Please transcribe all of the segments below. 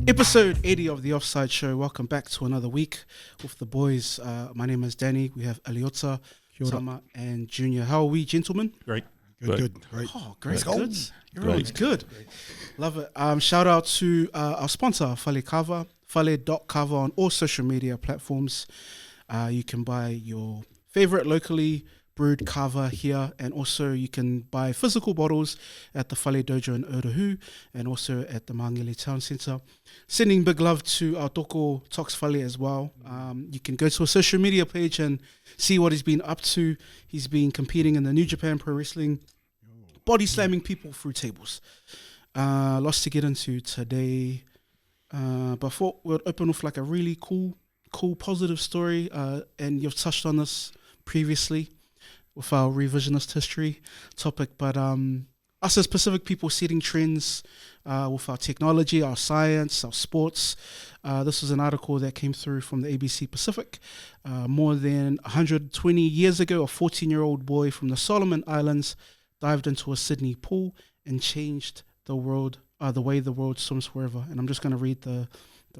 Episode 80 of the Offside Show. Welcome back to another week with the boys. My name is Danny. We have Eliota, Tama, and Junior. How are we, gentlemen? Great. Good. Oh, great. Great. Good. Everyone's good. Love it. Shout out to our sponsor, Falekava, Fale.Kava on all social media platforms. You can buy your favorite locally brewed kava here, and also you can buy physical bottles at the Fale Dojo in Otahu and also at the Mangele Town Centre. Sending big love to our toko Tox Fale as well. You can go to a social media page and see what he's been up to. He's been competing in the New Japan Pro Wrestling, body slamming people through tables. Lots to get into today. But thought we'll open with like a really cool, positive story. And you've touched on this previously with our revisionist history topic, but us as Pacific people setting trends with our technology, our science, our sports. This was an article that came through from the ABC Pacific. More than 120 years ago, a 14-year-old boy from the Solomon Islands dived into a Sydney pool and changed the world, the way the world swims forever. And I'm just going to read the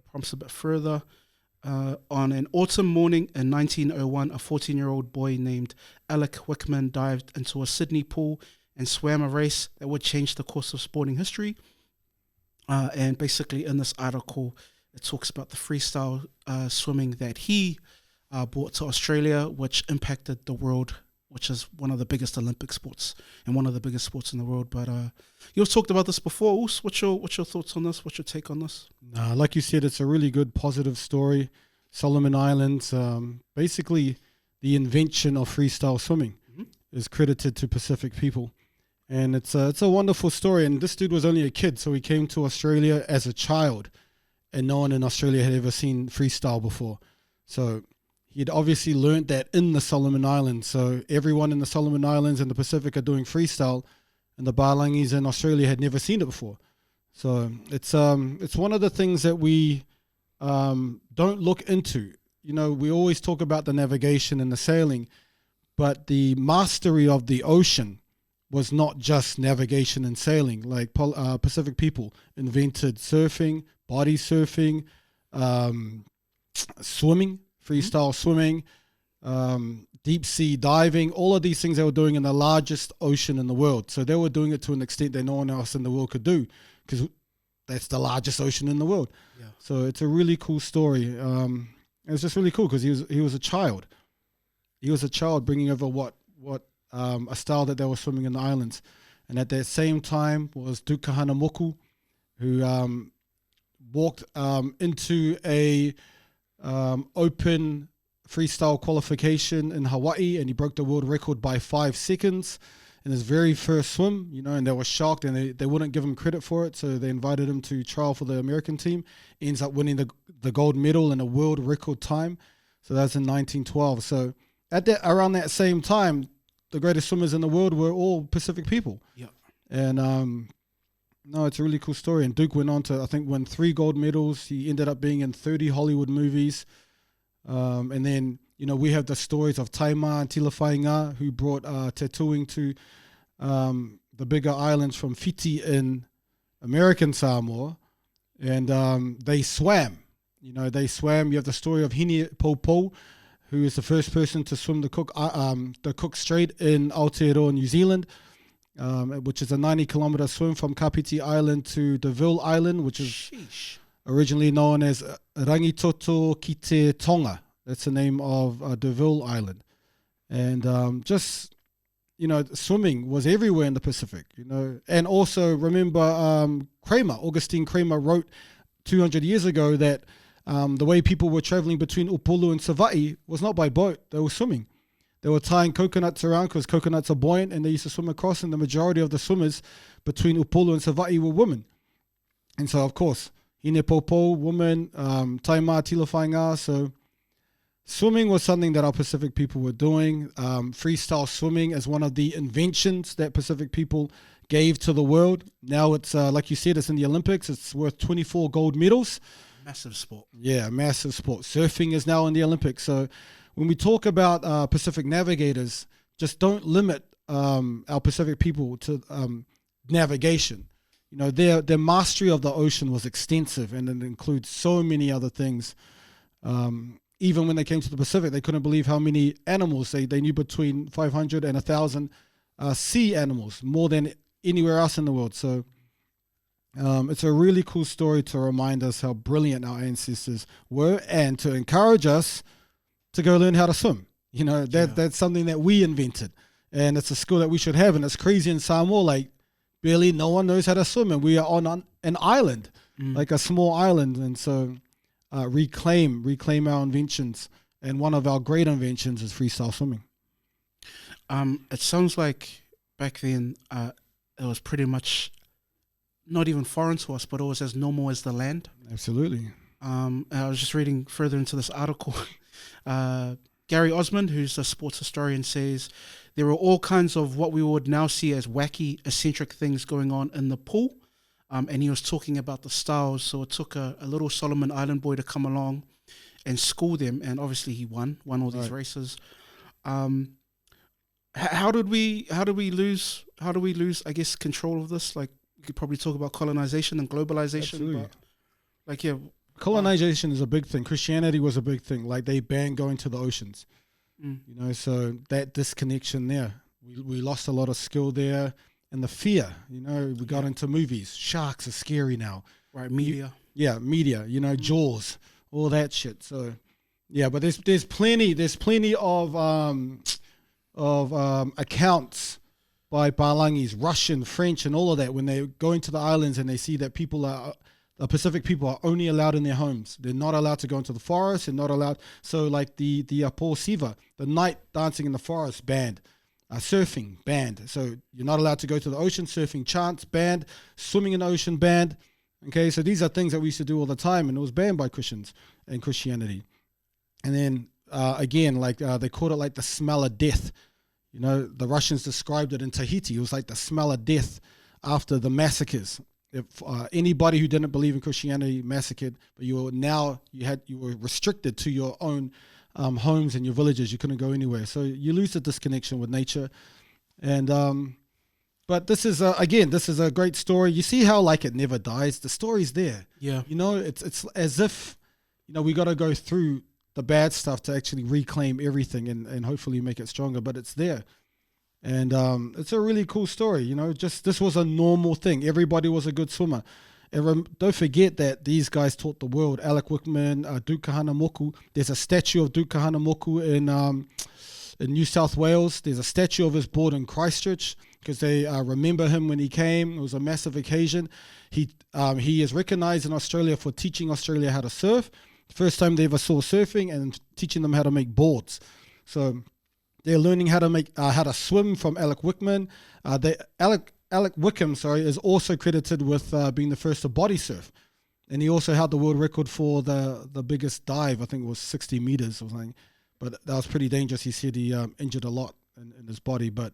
prompts a bit further. On an autumn morning in 1901, a 14-year-old boy named Alick Wickham dived into a Sydney pool and swam a race that would change the course of sporting history. And basically in this article, it talks about the freestyle swimming that he brought to Australia, which impacted the world, which is one of the biggest Olympic sports and one of the biggest sports in the world. But you've talked about this before. Oos, what's your thoughts on this? What's your take on this? Like you said, it's a really good, positive story. Solomon Islands, basically the invention of freestyle swimming is credited to Pacific people. And it's a wonderful story. And this dude was only a kid, so he came to Australia as a child. And no one in Australia had ever seen freestyle before. So he'd obviously learned that in the Solomon Islands. So everyone in the Solomon Islands and the Pacific are doing freestyle, and the Balangis in Australia had never seen it before. So it's one of the things that we don't look into. You know, we always talk about the navigation and the sailing, but the mastery of the ocean was not just navigation and sailing. Like Pacific people invented surfing, body surfing, swimming, freestyle swimming, deep sea diving, all of these things they were doing in the largest ocean in the world. So they were doing it to an extent that no one else in the world could do, because that's the largest ocean in the world. Yeah. So it's a really cool story. It's just really cool because he was a child. He was a child bringing over what a style that they were swimming in the islands. And at that same time was Duke Kahanamoku, who walked into a open freestyle qualification in Hawaii, and he broke the world record by 5 seconds in his very first swim, you know, and they were shocked, and they wouldn't give him credit for it, so they invited him to trial for the American team. He ends up winning the gold medal in a world record time. So that's in 1912. So around that same time, the greatest swimmers in the world were all Pacific people. Yeah. And no, it's a really cool story. And Duke went on to, I think, win 3 gold medals. He ended up being in 30 Hollywood movies. And then, you know, we have the stories of Taima and Tila Whainga, who brought tattooing to the bigger islands from Fiti in American Samoa. And they swam. You know, they swam. You have the story of Hine Popo, who is the first person to swim the Cook Strait in Aotearoa, New Zealand, which is a 90-kilometer swim from Kapiti Island to Deville Island, which is originally known as Rangitoto ki te Tonga. That's the name of Deville Island. And just, you know, swimming was everywhere in the Pacific, you know. And also remember Augustine Kramer wrote 200 years ago that the way people were traveling between Upolu and Savaii was not by boat, they were swimming. They were tying coconuts around because coconuts are buoyant, and they used to swim across, and the majority of the swimmers between Upolu and Savaii were women. And so, of course, Hine Popo, woman, Taima, Tila Whainga. So swimming was something that our Pacific people were doing. Freestyle swimming is one of the inventions that Pacific people gave to the world. Now it's, like you said, it's in the Olympics. It's worth 24 gold medals. Massive sport. Yeah, massive sport. Surfing is now in the Olympics. So when we talk about Pacific navigators, just don't limit our Pacific people to navigation. you know, their mastery of the ocean was extensive, and it includes so many other things. Even when they came to the Pacific, they couldn't believe how many animals they knew, between 500 and 1,000 sea animals, more than anywhere else in the world. So it's a really cool story to remind us how brilliant our ancestors were, and to encourage us to go learn how to swim. You know, that's something that we invented, and it's a skill that we should have. And it's crazy in Samoa, like barely no one knows how to swim, and we are on an island, like a small island. And so reclaim our inventions, and one of our great inventions is freestyle swimming. It sounds like back then it was pretty much not even foreign to us, but it was as normal as the land. Absolutely. And I was just reading further into this article. Gary Osmond, who's a sports historian, says there were all kinds of what we would now see as wacky, eccentric things going on in the pool. And he was talking about the styles. So it took a little Solomon Island boy to come along and school them. And obviously he won all these races. How did we lose, I guess, control of this? Like, we could probably talk about colonization and globalization. Absolutely. But like, yeah. Colonization is a big thing. Christianity was a big thing. Like, they banned going to the oceans. You know, so that disconnection there, we lost a lot of skill there. And the fear, you know, we got into movies. Sharks are scary now. Right, media. Media, you know, Jaws, all that shit. So, yeah, but there's plenty of accounts by Palangis, Russian, French, and all of that, when they go into the islands and they see that the Pacific people are only allowed in their homes. They're not allowed to go into the forest. They're not allowed. So like the Paul Siva, the night dancing in the forest, banned. Surfing, banned. So you're not allowed to go to the ocean. Surfing, chants, banned. Swimming in the ocean, banned. Okay, so these are things that we used to do all the time, and it was banned by Christians and Christianity. And then again, like they called it like the smell of death. You know, the Russians described it in Tahiti. It was like the smell of death after the massacres. If anybody who didn't believe in Christianity massacred, but you were restricted to your own homes and your villages. You couldn't go anywhere, so you lose the disconnection with nature. And but this is a great story. You see how like it never dies. The story's there. Yeah, you know, it's as if, you know, we got to go through the bad stuff to actually reclaim everything and hopefully make it stronger. But it's there. And it's a really cool story, you know, just this was a normal thing. Everybody was a good swimmer. And don't forget that these guys taught the world. Alick Wickham, Duke Kahanamoku. There's a statue of Duke Kahanamoku in New South Wales. There's a statue of his board in Christchurch because they remember him when he came. It was a massive occasion. He is recognized in Australia for teaching Australia how to surf. First time they ever saw surfing, and teaching them how to make boards. So they're learning how to swim from Alick Wickham. Alick Wickham, is also credited with being the first to body surf, and he also held the world record for the biggest dive. I think it was 60 meters or something, but that was pretty dangerous. He said he injured a lot in his body. But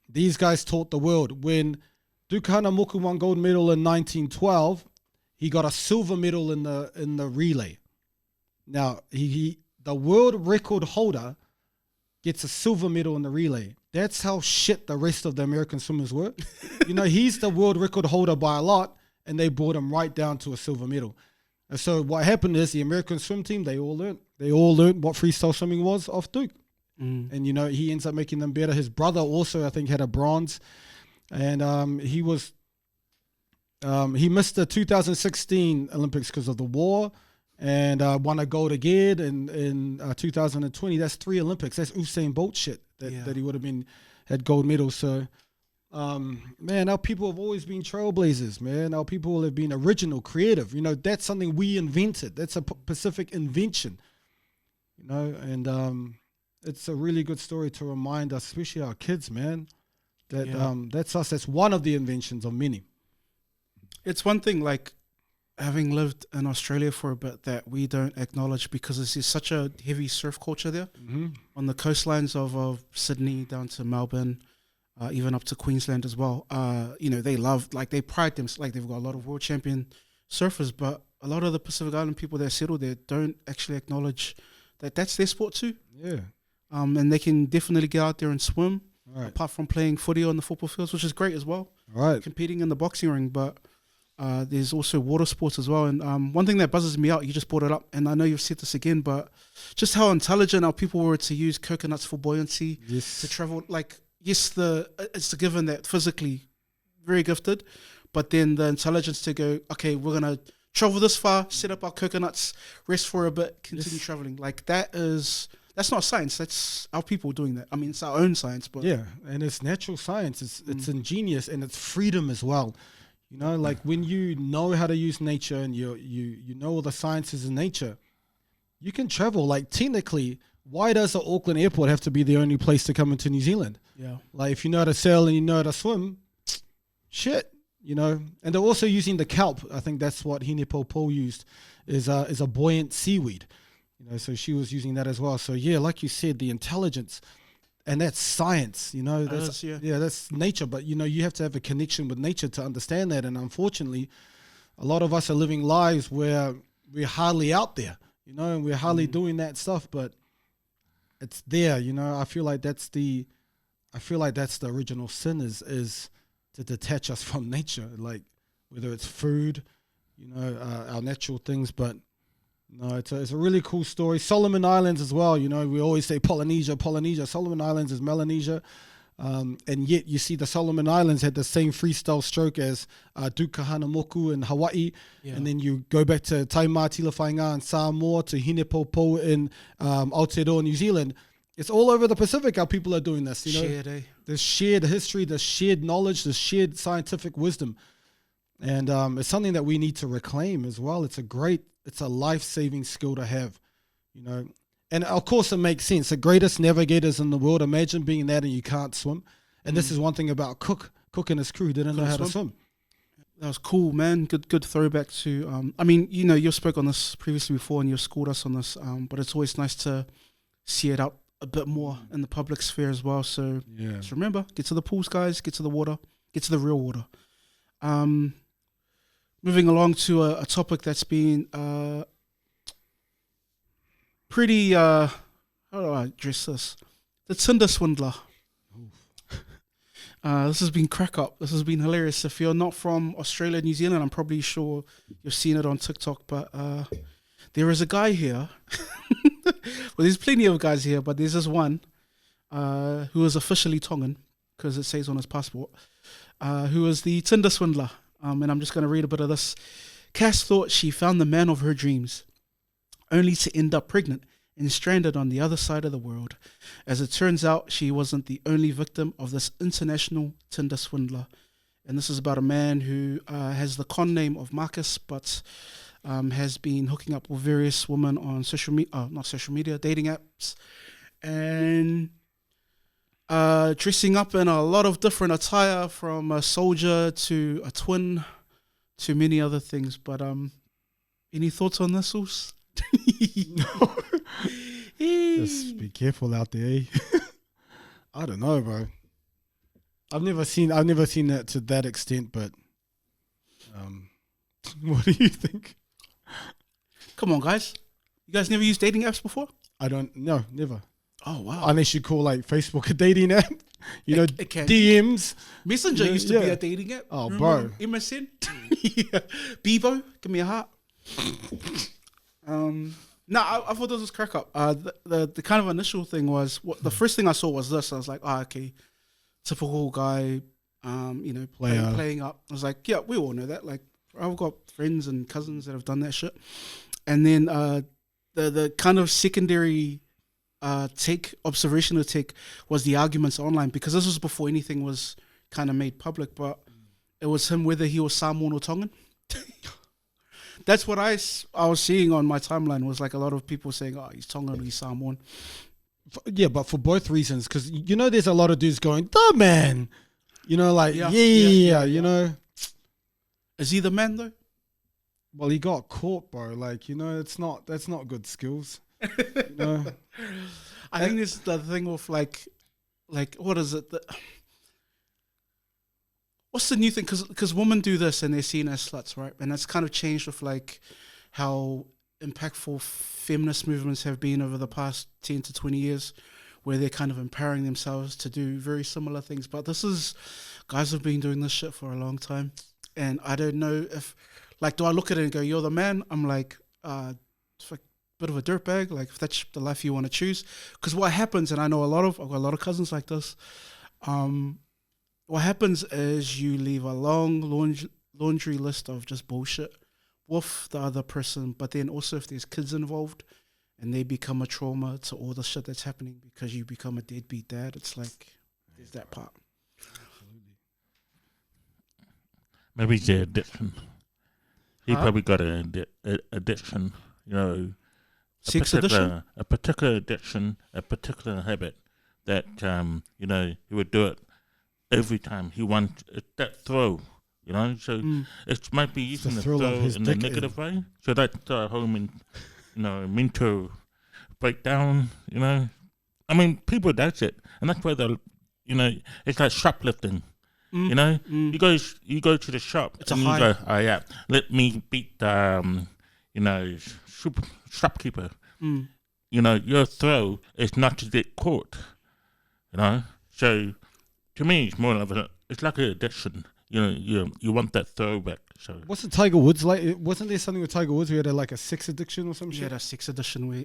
these guys taught the world. When Duke Kahanamoku won gold medal in 1912, he got a silver medal in the relay. Now the world record holder gets a silver medal in the relay. That's how shit the rest of the American swimmers were. You know, he's the world record holder by a lot, and they brought him right down to a silver medal. And so what happened is the American swim team, they all learned what freestyle swimming was off Duke. And, you know, he ends up making them better. His brother also, I think, had a bronze. And he missed the 2016 Olympics because of the war, and won a gold again in 2020. That's 3 Olympics. That's Usain Bolt shit that he would have had gold medals. So, man, our people have always been trailblazers, man. Our people have been original, creative. You know, that's something we invented. That's a Pacific invention, you know, and it's a really good story to remind us, especially our kids, man, that that's us. That's one of the inventions of many. It's one thing, like, having lived in Australia for a bit, that we don't acknowledge, because there's such a heavy surf culture there on the coastlines of Sydney down to Melbourne, even up to Queensland as well. You know, they pride themselves, like they've got a lot of world champion surfers, but a lot of the Pacific Island people that settle there don't actually acknowledge that that's their sport too. Yeah. And they can definitely get out there and swim, apart from playing footy on the football fields, which is great as well. Right. competing in the boxing ring, but there's also water sports as well. And one thing that buzzes me out, you just brought it up, and I know you've said this again, but just how intelligent our people were to use coconuts for buoyancy, to travel. Like, yes, it's a given that physically very gifted, but then the intelligence to go, okay, we're going to travel this far, set up our coconuts, rest for a bit, continue traveling. Like, that's not science. That's our people doing that. I mean, it's our own science, but yeah, and it's natural science. It's ingenious, and it's freedom as well. You know, like when you know how to use nature and you know all the sciences in nature, you can travel. Like, technically, why does the Auckland airport have to be the only place to come into New Zealand? Yeah. Like, if you know how to sail and you know how to swim, shit, you know. And they're also using the kelp. I think that's what Hinepopo used, is a buoyant seaweed. You know, so she was using that as well. So yeah, like you said, the intelligence, and that's science. You know, that's nature. But you know, you have to have a connection with nature to understand that. And unfortunately, a lot of us are living lives where we're hardly out there. You know, and we're hardly doing that stuff. But it's there. You know, I feel like that's the original sin is to detach us from nature. Like, whether it's food, you know, our natural things, but. No, it's a really cool story. Solomon Islands as well. You know, we always say Polynesia. Solomon Islands is Melanesia. And yet you see the Solomon Islands had the same freestyle stroke as Dukahanamoku in Hawaii. Yeah. And then you go back to Taimātila Whainga in Samoa, to Hinepopo in Aotearoa, New Zealand. It's all over the Pacific how people are doing this. You know, shared, the shared history, the shared knowledge, the shared scientific wisdom. And it's something that we need to reclaim as well. It's a life-saving skill to have, you know. And of course it makes sense. The greatest navigators in the world, imagine being that and you can't swim. And this is one thing about Cook and his crew didn't know how to swim. That was cool, man. Good throwback to, I mean, you know, you spoke on this previously before and you schooled us on this, but it's always nice to see it out a bit more in the public sphere as well. So just remember, get to the pools, guys, get to the water, get to the real water. Moving along to a topic that's been pretty, how do I address this? The Tinder Swindler. This has been crack up. This has been hilarious. If you're not from Australia, New Zealand, I'm probably sure you've seen it on TikTok, but there is a guy here. Well, there's plenty of guys here, but there's this one who is officially Tongan, because it says on his passport, who is the Tinder Swindler. And I'm just going to read a bit of this. Cass thought she found the man of her dreams, only to end up pregnant and stranded on the other side of the world. As it turns out, she wasn't the only victim of this international Tinder swindler. And this is about a man who has the con name of Marcus, but has been hooking up with various women on dating apps, and dressing up in a lot of different attire, from a soldier to a twin to many other things. But any thoughts on this, Us? No. Just be careful out there. I don't know, bro. I've never seen that to that extent, but what do you think? Come on, guys. You guys never used dating apps before? No, never. Oh, wow. Unless you call like Facebook a dating app. You know, it can. DMs. Messenger used to be a dating app. Oh, remember? bro. MSN. Yeah. Bebo, give me a heart. I thought this was crack up. The kind of initial thing was, the first thing I saw was this. I was like, okay, typical guy, playing up. I was like, yeah, we all know that. Like, I've got friends and cousins that have done that shit. And then the kind of secondary observational take was the arguments online, because this was before anything was kind of made public, but it was him, whether he was Samoan or Tongan. That's what I was seeing on my timeline, was like a lot of people saying, oh, he's Tongan or he's Samoan. Yeah, but for both reasons, because, you know, there's a lot of dudes going, the man, you know, like, yeah, you know. Is he the man, though? Well, he got caught, bro. Like, you know, that's not good skills. You know? I think this is the thing with like what is it? What's the new thing? Because women do this and they're seen as sluts, right? And that's kind of changed with like how impactful feminist movements have been over the past 10 to 20 years, where they're kind of empowering themselves to do very similar things. But guys have been doing this shit for a long time. And I don't know if, like, do I look at it and go, you're the man? I'm like, it's like a bit of a dirtbag. Like, if that's the life you want to choose. Because what happens, and I've got a lot of cousins like this. What happens is you leave a long laundry list of just bullshit with the other person. But then also if there's kids involved and they become a trauma to all the shit that's happening because you become a deadbeat dad, it's like, there's that part. Maybe it's the addiction. He probably got an addiction, you know. Sex addiction? A particular addiction, a particular habit that, you know, he would do it every time he wants that throw, you know. So it might be using the throw in a negative way. So that's the whole, mental breakdown, you know. I mean, people does it, and that's where it's like shoplifting. You know, you go to the shop and you go, oh yeah, let me beat the, shopkeeper. You know, your throw is not to get caught. You know, so to me, it's more of it's like an addiction. You know, you want that throw back. So what's the Tiger Woods like? Wasn't there something with Tiger Woods where he had like a sex addiction or some shit? Yeah, a sex addiction where,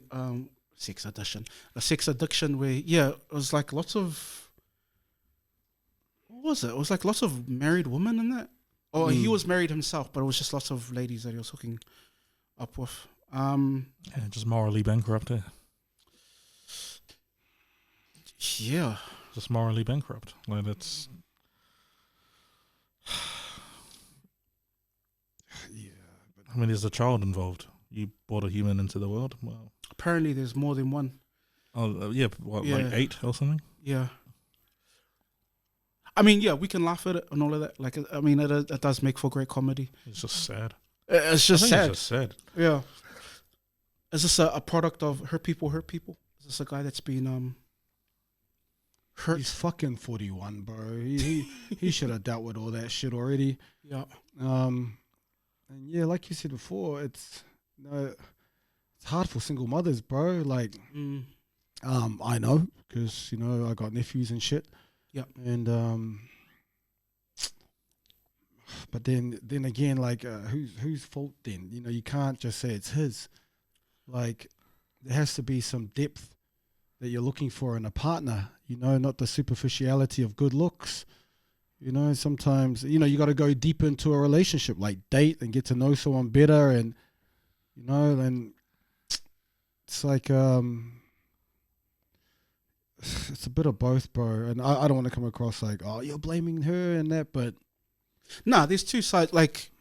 it was like lots of. What was it? It was like lots of married women in that. Oh, he was married himself, but it was just lots of ladies that he was hooking up with. Just morally bankrupt. Yeah, just morally bankrupt. Like that's. Yeah, I mean, there's a child involved. You brought a human into the world. Well, apparently there's more than one. Oh yeah, like 8 or something. Yeah. I mean, yeah, we can laugh at it and all of that. Like, I mean, it does make for great comedy. It's just sad. It's just sad. It's just sad. Yeah. Is this a product of hurt people? Is this a guy that's been hurt? He's fucking 41, bro. He should have dealt with all that shit already. Yeah. And yeah, like you said before, it's hard for single mothers, bro. Like, I know because I got nephews and shit. Yeah, and but then again, like, whose fault then? You can't just say it's his. Like, there has to be some depth that you're looking for in a partner. Not the superficiality of good looks. Sometimes you got to go deep into a relationship, like date and get to know someone better, and and it's like it's a bit of both, bro. And I don't want to come across like, oh, you're blaming her and that, but nah, there's two sides. Like,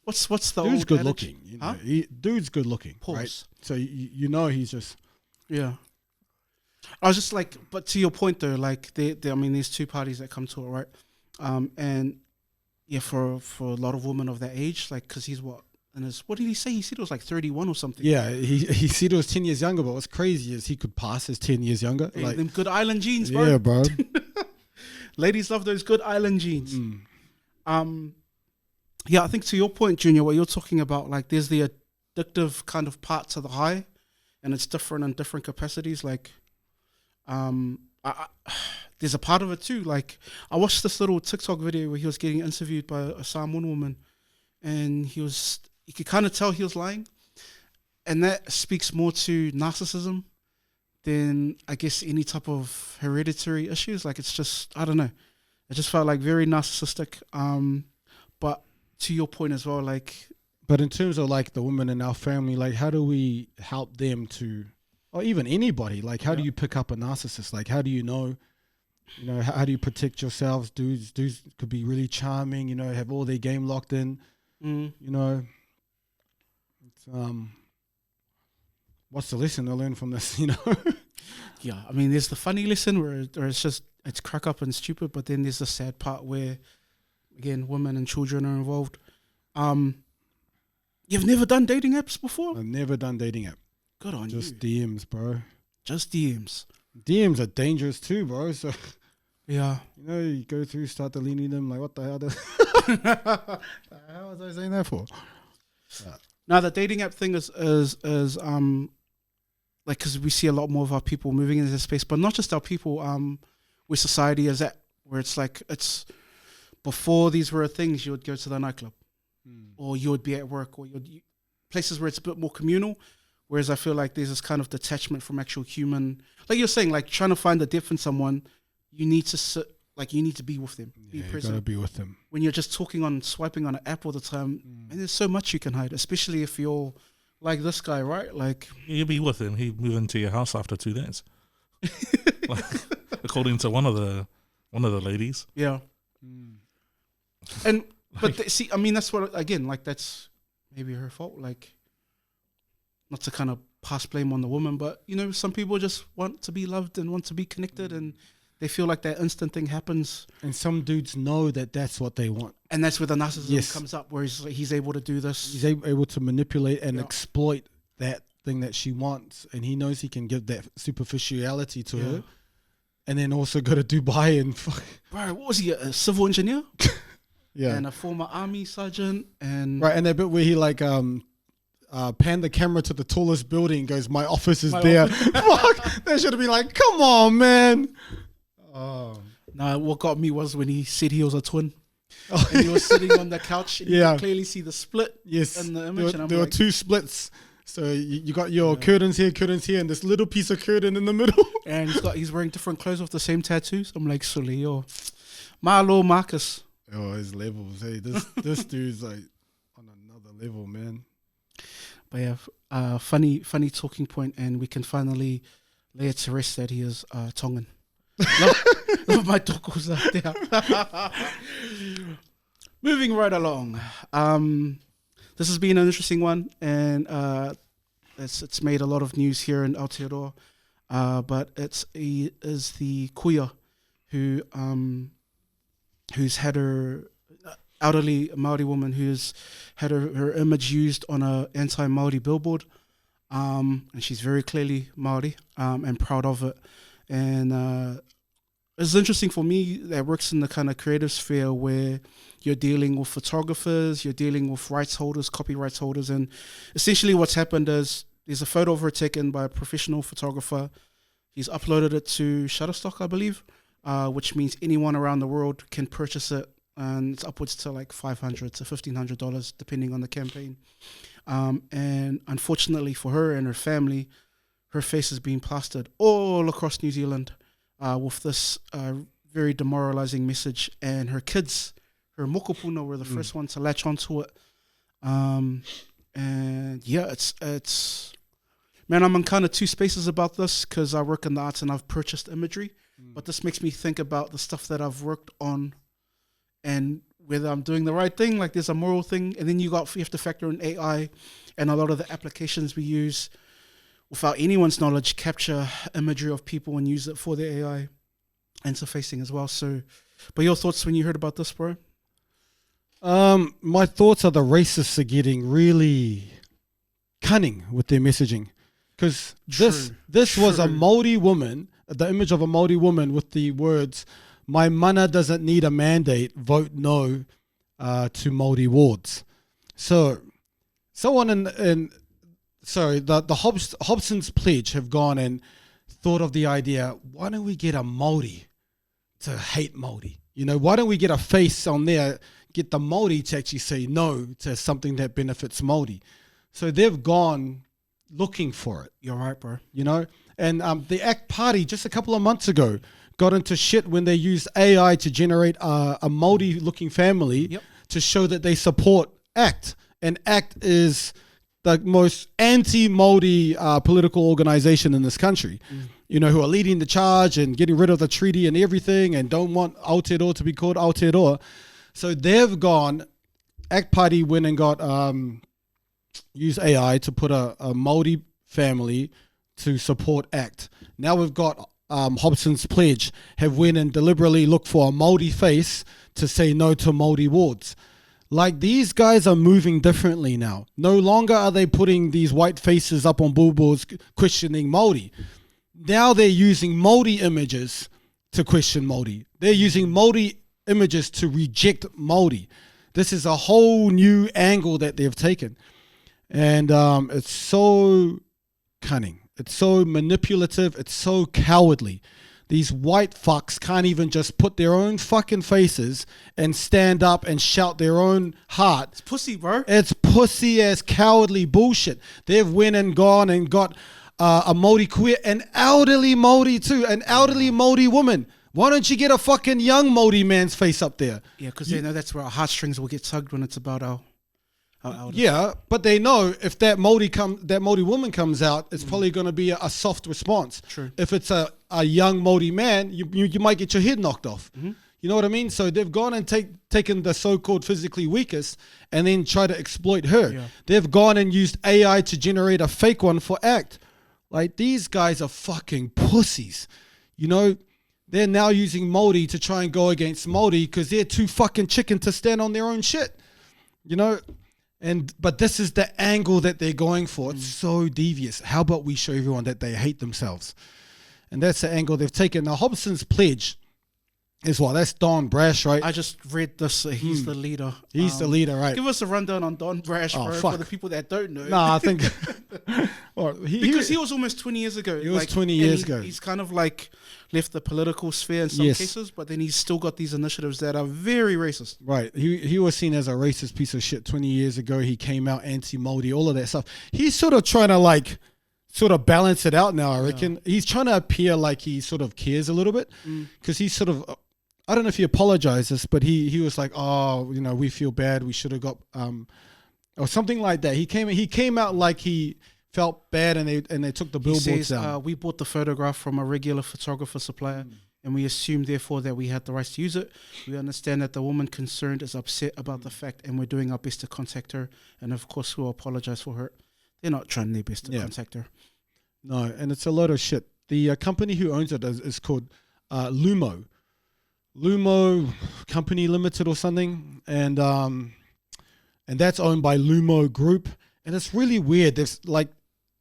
what's the dude's old good adage? looking? Huh? Dude's good looking, Pause. right? So he's just I was just like, but to your point though, like I mean, there's two parties that come to it, right? And yeah, for a lot of women of that age, like, because he's what did he say? He said it was like 31 or something. Yeah, he said it was 10 years younger, but what's crazy is he could pass as 10 years younger. Hey, like them good island genes, bro. Yeah, bro. Ladies love those good island genes. Yeah, I think to your point, Junior, what you're talking about, like, there's the addictive kind of part to the high, and it's different in different capacities. Like, there's a part of it too. Like, I watched this little TikTok video where he was getting interviewed by a Samoan woman, and you could kind of tell he was lying, and that speaks more to narcissism than, I guess, any type of hereditary issues. Like, it's just, I don't know, it just felt like very narcissistic. But to your point as well, like, but in terms of like the women in our family, like, how do we help them to, or even anybody, like, how do you pick up a narcissist? Like, how do you know, how do you protect yourselves? Dudes could be really charming, have all their game locked in, it's, what's the lesson to learn from this, Yeah, I mean, there's the funny lesson where it's crack up and stupid, but then there's the sad part where, again, women and children are involved. You've never done dating apps before? I've never done dating app. Good on Just you. DMs, bro. Just DMs. DMs are dangerous too, bro. So yeah, you go through, start deleting them. Like, what the hell? How was I saying that for? Now the dating app thing is like, because we see a lot more of our people moving into this space, but not just our people, where society is at, where it's like, it's before these were things, you would go to the nightclub or you would be at work, or places where it's a bit more communal. Whereas I feel like there's this kind of detachment from actual human, like you're saying, like trying to find the depth in someone, you need to sit, like you need to be with them, be present. You gotta be with them. When you're just swiping on an app all the time, and there's so much you can hide, especially if you're like this guy, right? Like you'll be with him. He'd move into your house after 2 days, like, according to one of the ladies. Yeah. And but see, I mean, that's what, again, like that's maybe her fault. Like, not to kind of pass blame on the woman, but you know, some people just want to be loved and want to be connected, and they feel like that instant thing happens. And some dudes know that that's what they want. And that's where the narcissism comes up, where he's able to do this. He's able to manipulate and exploit that thing that she wants, and he knows he can give that superficiality to her, and then also go to Dubai and bro, what was he, a civil engineer? Yeah, and a former army sergeant, and right, and that bit where he like panned the camera to the tallest building and goes, my office is there. Fuck, that should have been like, come on, man. Oh. Nah, what got me was when he said he was a twin. And he was sitting on the couch, and you could clearly see the split in the image. There were 2 splits. So you got your curtains here, and this little piece of curtain in the middle. And he's wearing different clothes with the same tattoos. I'm like, Sulio. Marlo Marcus. Oh, his levels. Hey, this dude's like on another level, man. But yeah, funny talking point, and we can finally lay it to rest that he is Tongan. Love my tokos out there. Moving right along. This has been an interesting one, and it's made a lot of news here in Aotearoa. But he is the kuia who's had her elderly Maori woman who's had her image used on a anti-Maori billboard, and she's very clearly Maori and proud of it. And it's interesting for me that works in the kind of creative sphere where you're dealing with photographers, you're dealing with rights holders, copyright holders, and essentially what's happened is there's a photo of her taken by a professional photographer. He's uploaded it to Shutterstock, I believe, which means anyone around the world can purchase it, and it's upwards to like $500 to $1,500 depending on the campaign. And unfortunately for her and her family, her face is being plastered all across New Zealand with this very demoralizing message, and her kids, her mokopuna, were the first one to latch onto it. And yeah, it's man, I'm in kind of 2 spaces about this because I work in the arts and I've purchased imagery, but this makes me think about the stuff that I've worked on and whether I'm doing the right thing. Like there's a moral thing, and then you have to factor in AI and a lot of the applications we use without anyone's knowledge capture imagery of people and use it for the AI interfacing as well. So, but your thoughts when you heard about this, bro? My thoughts are the racists are getting really cunning with their messaging, because this was a Maori woman, the image of a Maori woman with the words, "My mana doesn't need a mandate, vote no to Maori wards." So someone the Hobson's pledge have gone and thought of the idea, why don't we get a Maori to hate Maori? You know, why don't we get a face on there, get the Maori to actually say no to something that benefits Maori? So they've gone looking for it. You're right, bro. You know, and the ACT Party just a couple of months ago got into shit when they used AI to generate a Maori-looking family to show that they support ACT. And ACT is the most anti-Maori political organization in this country, you know, who are leading the charge and getting rid of the treaty and everything and don't want Aotearoa to be called Aotearoa. So they've gone, ACT Party went and got, used AI to put a Maori family to support ACT. Now we've got Hobson's pledge have went and deliberately looked for a Maori face to say no to Maori wards. Like, these guys are moving differently now. No longer are they putting these white faces up on billboards questioning Maori. Now they're using Maori images to question Maori. They're using Maori images to reject Maori. This is a whole new angle that they've taken. And it's so cunning. It's so manipulative. It's so cowardly. These white fucks can't even just put their own fucking faces and stand up and shout their own heart. It's pussy, bro. It's pussy ass cowardly bullshit. They've went and gone and got a Maori queer, an elderly Maori too, an elderly Maori woman. Why don't you get a fucking young Maori man's face up there? Yeah, because they know that's where our heartstrings will get tugged when it's about our elders. Yeah, but they know if that Maori woman comes out, it's probably going to be a soft response. True. If it's a young Maori man, you might get your head knocked off. Mm-hmm. You know what I mean? So they've gone and taken the so-called physically weakest and then try to exploit her. Yeah. They've gone and used AI to generate a fake one for ACT. Like, these guys are fucking pussies. You know, they're now using Māori to try and go against Māori because they're too fucking chicken to stand on their own shit. You know? But this is the angle that they're going for. It's so devious. How about we show everyone that they hate themselves? And that's the angle they've taken. Now, Hobson's pledge is what? That's Don Brash, right? I just read this. He's the leader. He's the leader, right? Give us a rundown on Don Brash, bro, for the people that don't know. Nah, I think... because he was almost 20 years ago. He was 20 years ago. He's kind of like left the political sphere in some cases, but then he's still got these initiatives that are very racist. Right. He was seen as a racist piece of shit 20 years ago. He came out anti-Maori, all of that stuff. He's sort of trying to balance it out now, I reckon. Yeah. He's trying to appear like he sort of cares a little bit because he's sort of... I don't know if he apologizes, but he was like, oh, you know, we feel bad. We should have got, or something like that. He came out like he felt bad, and they took the billboards down. We bought the photograph from a regular photographer supplier, and we assumed therefore that we had the rights to use it. We understand that the woman concerned is upset about the fact, and we're doing our best to contact her. And of course, we'll apologize for her. They're not trying their best to contact her. No, and it's a lot of shit. The company who owns it is called Lumo Company Limited or something, and that's owned by Lumo Group, and it's really weird.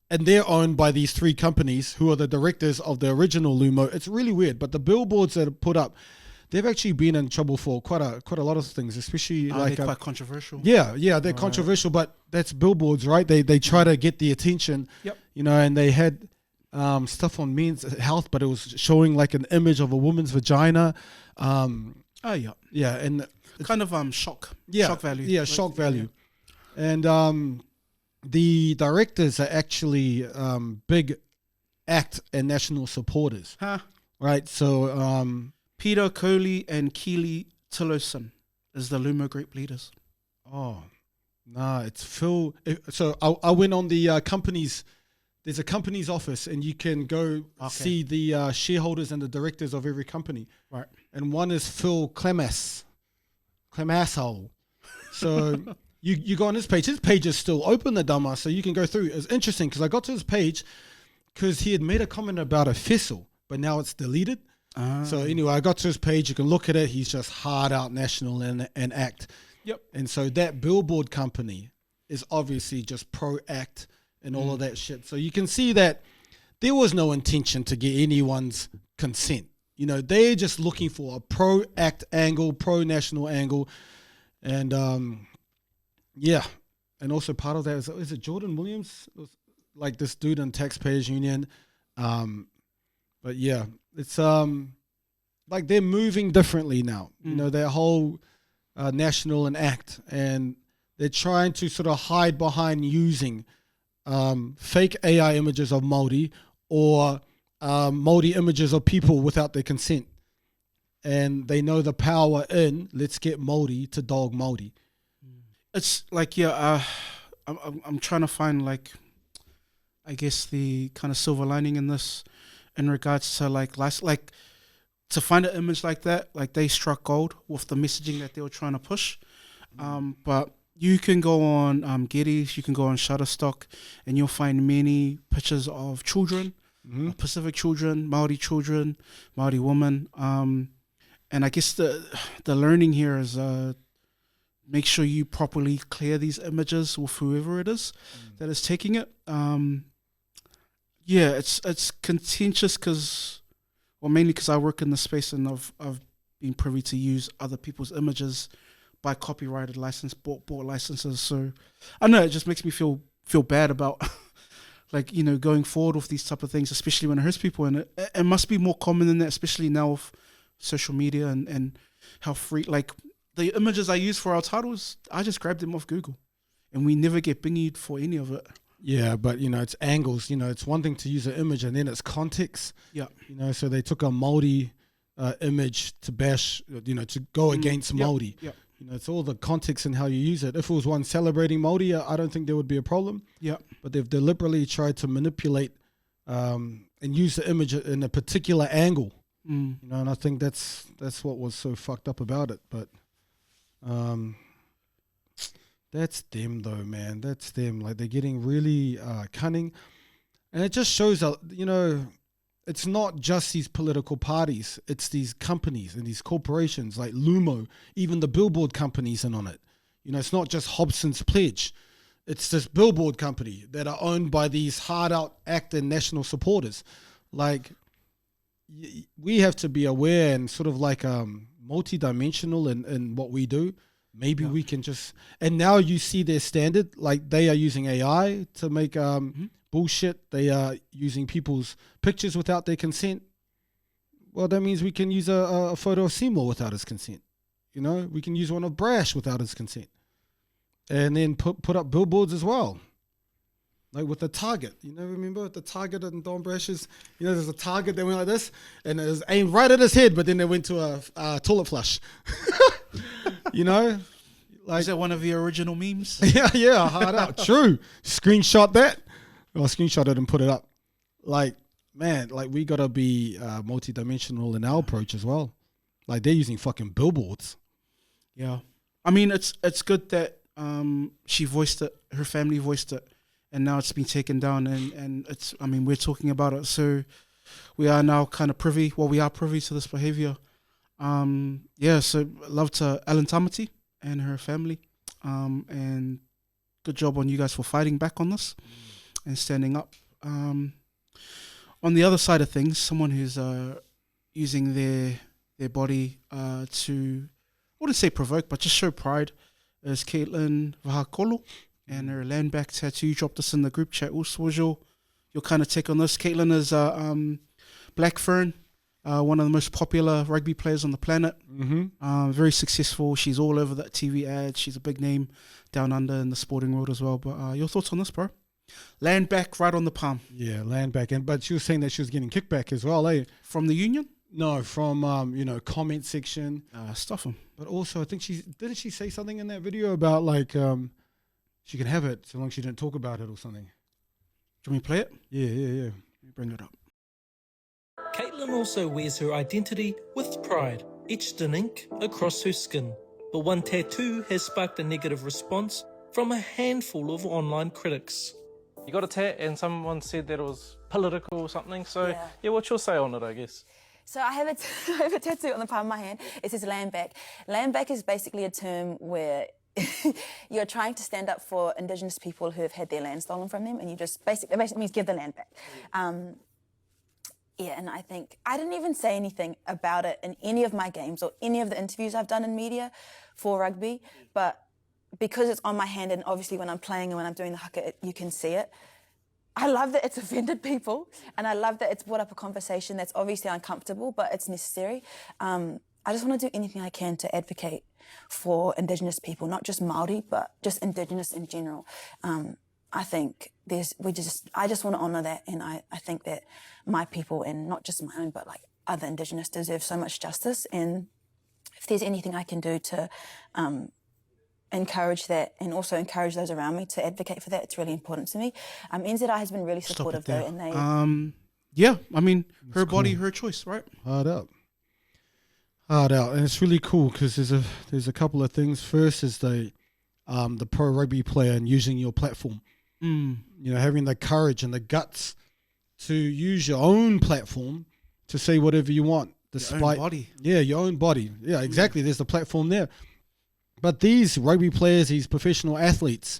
And they're owned by these three companies who are the directors of the original Lumo. It's really weird, but the billboards that are put up, they've actually been in trouble for quite a lot of things, especially they're quite controversial. Yeah, they're controversial, but that's billboards, right? They try to get the attention. Yep. You know, and they had stuff on men's health, but it was showing like an image of a woman's vagina. Yeah, and kind of shock value. Yeah, shock value. And the directors are actually big ACT and national supporters. Right, so Peter Coley and Keely Tillotson is the Lumo Group leaders. Oh, nah, it's Phil. So I went on the company's. There's a company's office, and you can go see the shareholders and the directors of every company. Right. And one is Phil Clemasshole. So you go on his page. His page is still open, the dumbass, so you can go through. It's interesting because I got to his page because he had made a comment about a vessel, but now it's deleted. So anyway, I got to his page. You can look at it. He's just hard out national and ACT. Yep. And so that billboard company is obviously just pro-ACT and all of that shit. So you can see that there was no intention to get anyone's consent. You know, they're just looking for a pro-ACT angle, pro-national angle. And, and also part of that is it Jordan Williams? Like this dude in Taxpayers Union. But yeah, it's like they're moving differently now. You know, their whole national and ACT. And they're trying to sort of hide behind using fake AI images of Māori or Māori images of people without their consent. And they know the power in let's get Māori to dog Māori. It's like, I'm trying to find like, I guess the kind of silver lining in this in regards to like to find an image like that, like they struck gold with the messaging that they were trying to push. But you can go on Getty's, you can go on Shutterstock, and you'll find many pictures of children, Pacific children, Māori women. And I guess the learning here is make sure you properly clear these images with whoever it is that is taking it. It's contentious mainly because I work in the space and I've been privy to use other people's images by copyrighted license, bought licenses. So I don't know, it just makes me feel bad about like, you know, going forward with these type of things, especially when it hurts people. And it must be more common than that, especially now with social media and how free, like the images I use for our titles, I just grabbed them off Google and we never get bingied for any of it. Yeah, but, you know, it's angles. You know, it's one thing to use an image and then it's context. Yeah. You know, so they took a Māori image to bash, you know, to go against Māori. Yeah. You know, it's all the context and how you use it. If it was one celebrating Māori, I don't think there would be a problem. Yeah. But they've deliberately tried to manipulate and use the image in a particular angle. You know, and I think that's what was so fucked up about it. But that's them though, man. That's them. Like, they're getting really cunning. And it just shows, you know, it's not just these political parties. It's these companies and these corporations like Lumo, even the billboard companies in on it. You know, it's not just Hobson's Pledge. It's this billboard company that are owned by these hard-out acting national supporters. Like, we have to be aware and sort of like multi-dimensional in what we do. Maybe we can just... And now you see their standard. Like, they are using AI to make... bullshit. They are using people's pictures without their consent. Well, that means we can use a photo of Seymour without his consent. You know, we can use one of Brash without his consent. And then put up billboards as well. Like with the target. You know, remember the target and Don Brash's, you know, there's a target that went like this and it was aimed right at his head, but then they went to a toilet flush. You know? Like, is that one of the original memes? Yeah, hard out. True. Screenshot that. I'll screenshot it and put it up. Like, man, like we gotta be multi-dimensional in our approach as well. Like, they're using fucking billboards. Yeah, I mean, it's good that she voiced it, her family voiced it, and now it's been taken down. And it's, I mean, we're talking about it, so we are now kind of privy. Well, we are privy to this behavior. Yeah, so love to Ellen Tamati and her family, and good job on you guys for fighting back on this. And standing up. On the other side of things, someone who's using their body to, I wouldn't say provoke, but just show pride, is Katelyn Vaha'akolo and her land back tattoo. You dropped this in the group chat. Also, was your kind of take on this? Katelyn is Black Fern, one of the most popular rugby players on the planet. Very successful. She's all over that TV ads. She's a big name down under in the sporting world as well. But your thoughts on this, bro? Land back right on the palm. Yeah, land back. But she was saying that she was getting kickback as well, eh? From the union? No, from, you know, comment section. Stuff them. But also, I think didn't she say something in that video about, like, she can have it so long as she didn't talk about it or something? Do you want me to play it? Yeah. Let me bring it up. Katelyn also wears her identity with pride, etched in ink across her skin. But one tattoo has sparked a negative response from a handful of online critics. You got a tat and someone said that it was political or something, so yeah, what's your say on it, I guess? So I have a tattoo on the palm of my hand. It says land back. Land back is basically a term where you're trying to stand up for Indigenous people who have had their land stolen from them, and you just basically means give the land back. Yeah, and I think I didn't even say anything about it in any of my games or any of the interviews I've done in media for rugby, but because it's on my hand, and obviously when I'm playing and when I'm doing the haka, you can see it. I love that it's offended people, and I love that it's brought up a conversation that's obviously uncomfortable, but it's necessary. I just want to do anything I can to advocate for Indigenous people, not just Māori, but just Indigenous in general. I think I just want to honour that, and I think that my people, and not just my own, but like other Indigenous, deserve so much justice. And if there's anything I can do to encourage that, and also encourage those around me to advocate for that, it's really important to me. NZI has been really supportive though, and they... yeah, I mean, her body, her choice, right? Hard out. And it's really cool because there's a couple of things. First is the pro rugby player and using your platform. You know, having the courage and the guts to use your own platform to say whatever you want. Despite your own body. Yeah, your own body. Yeah, exactly. There's the platform there. But these rugby players, these professional athletes,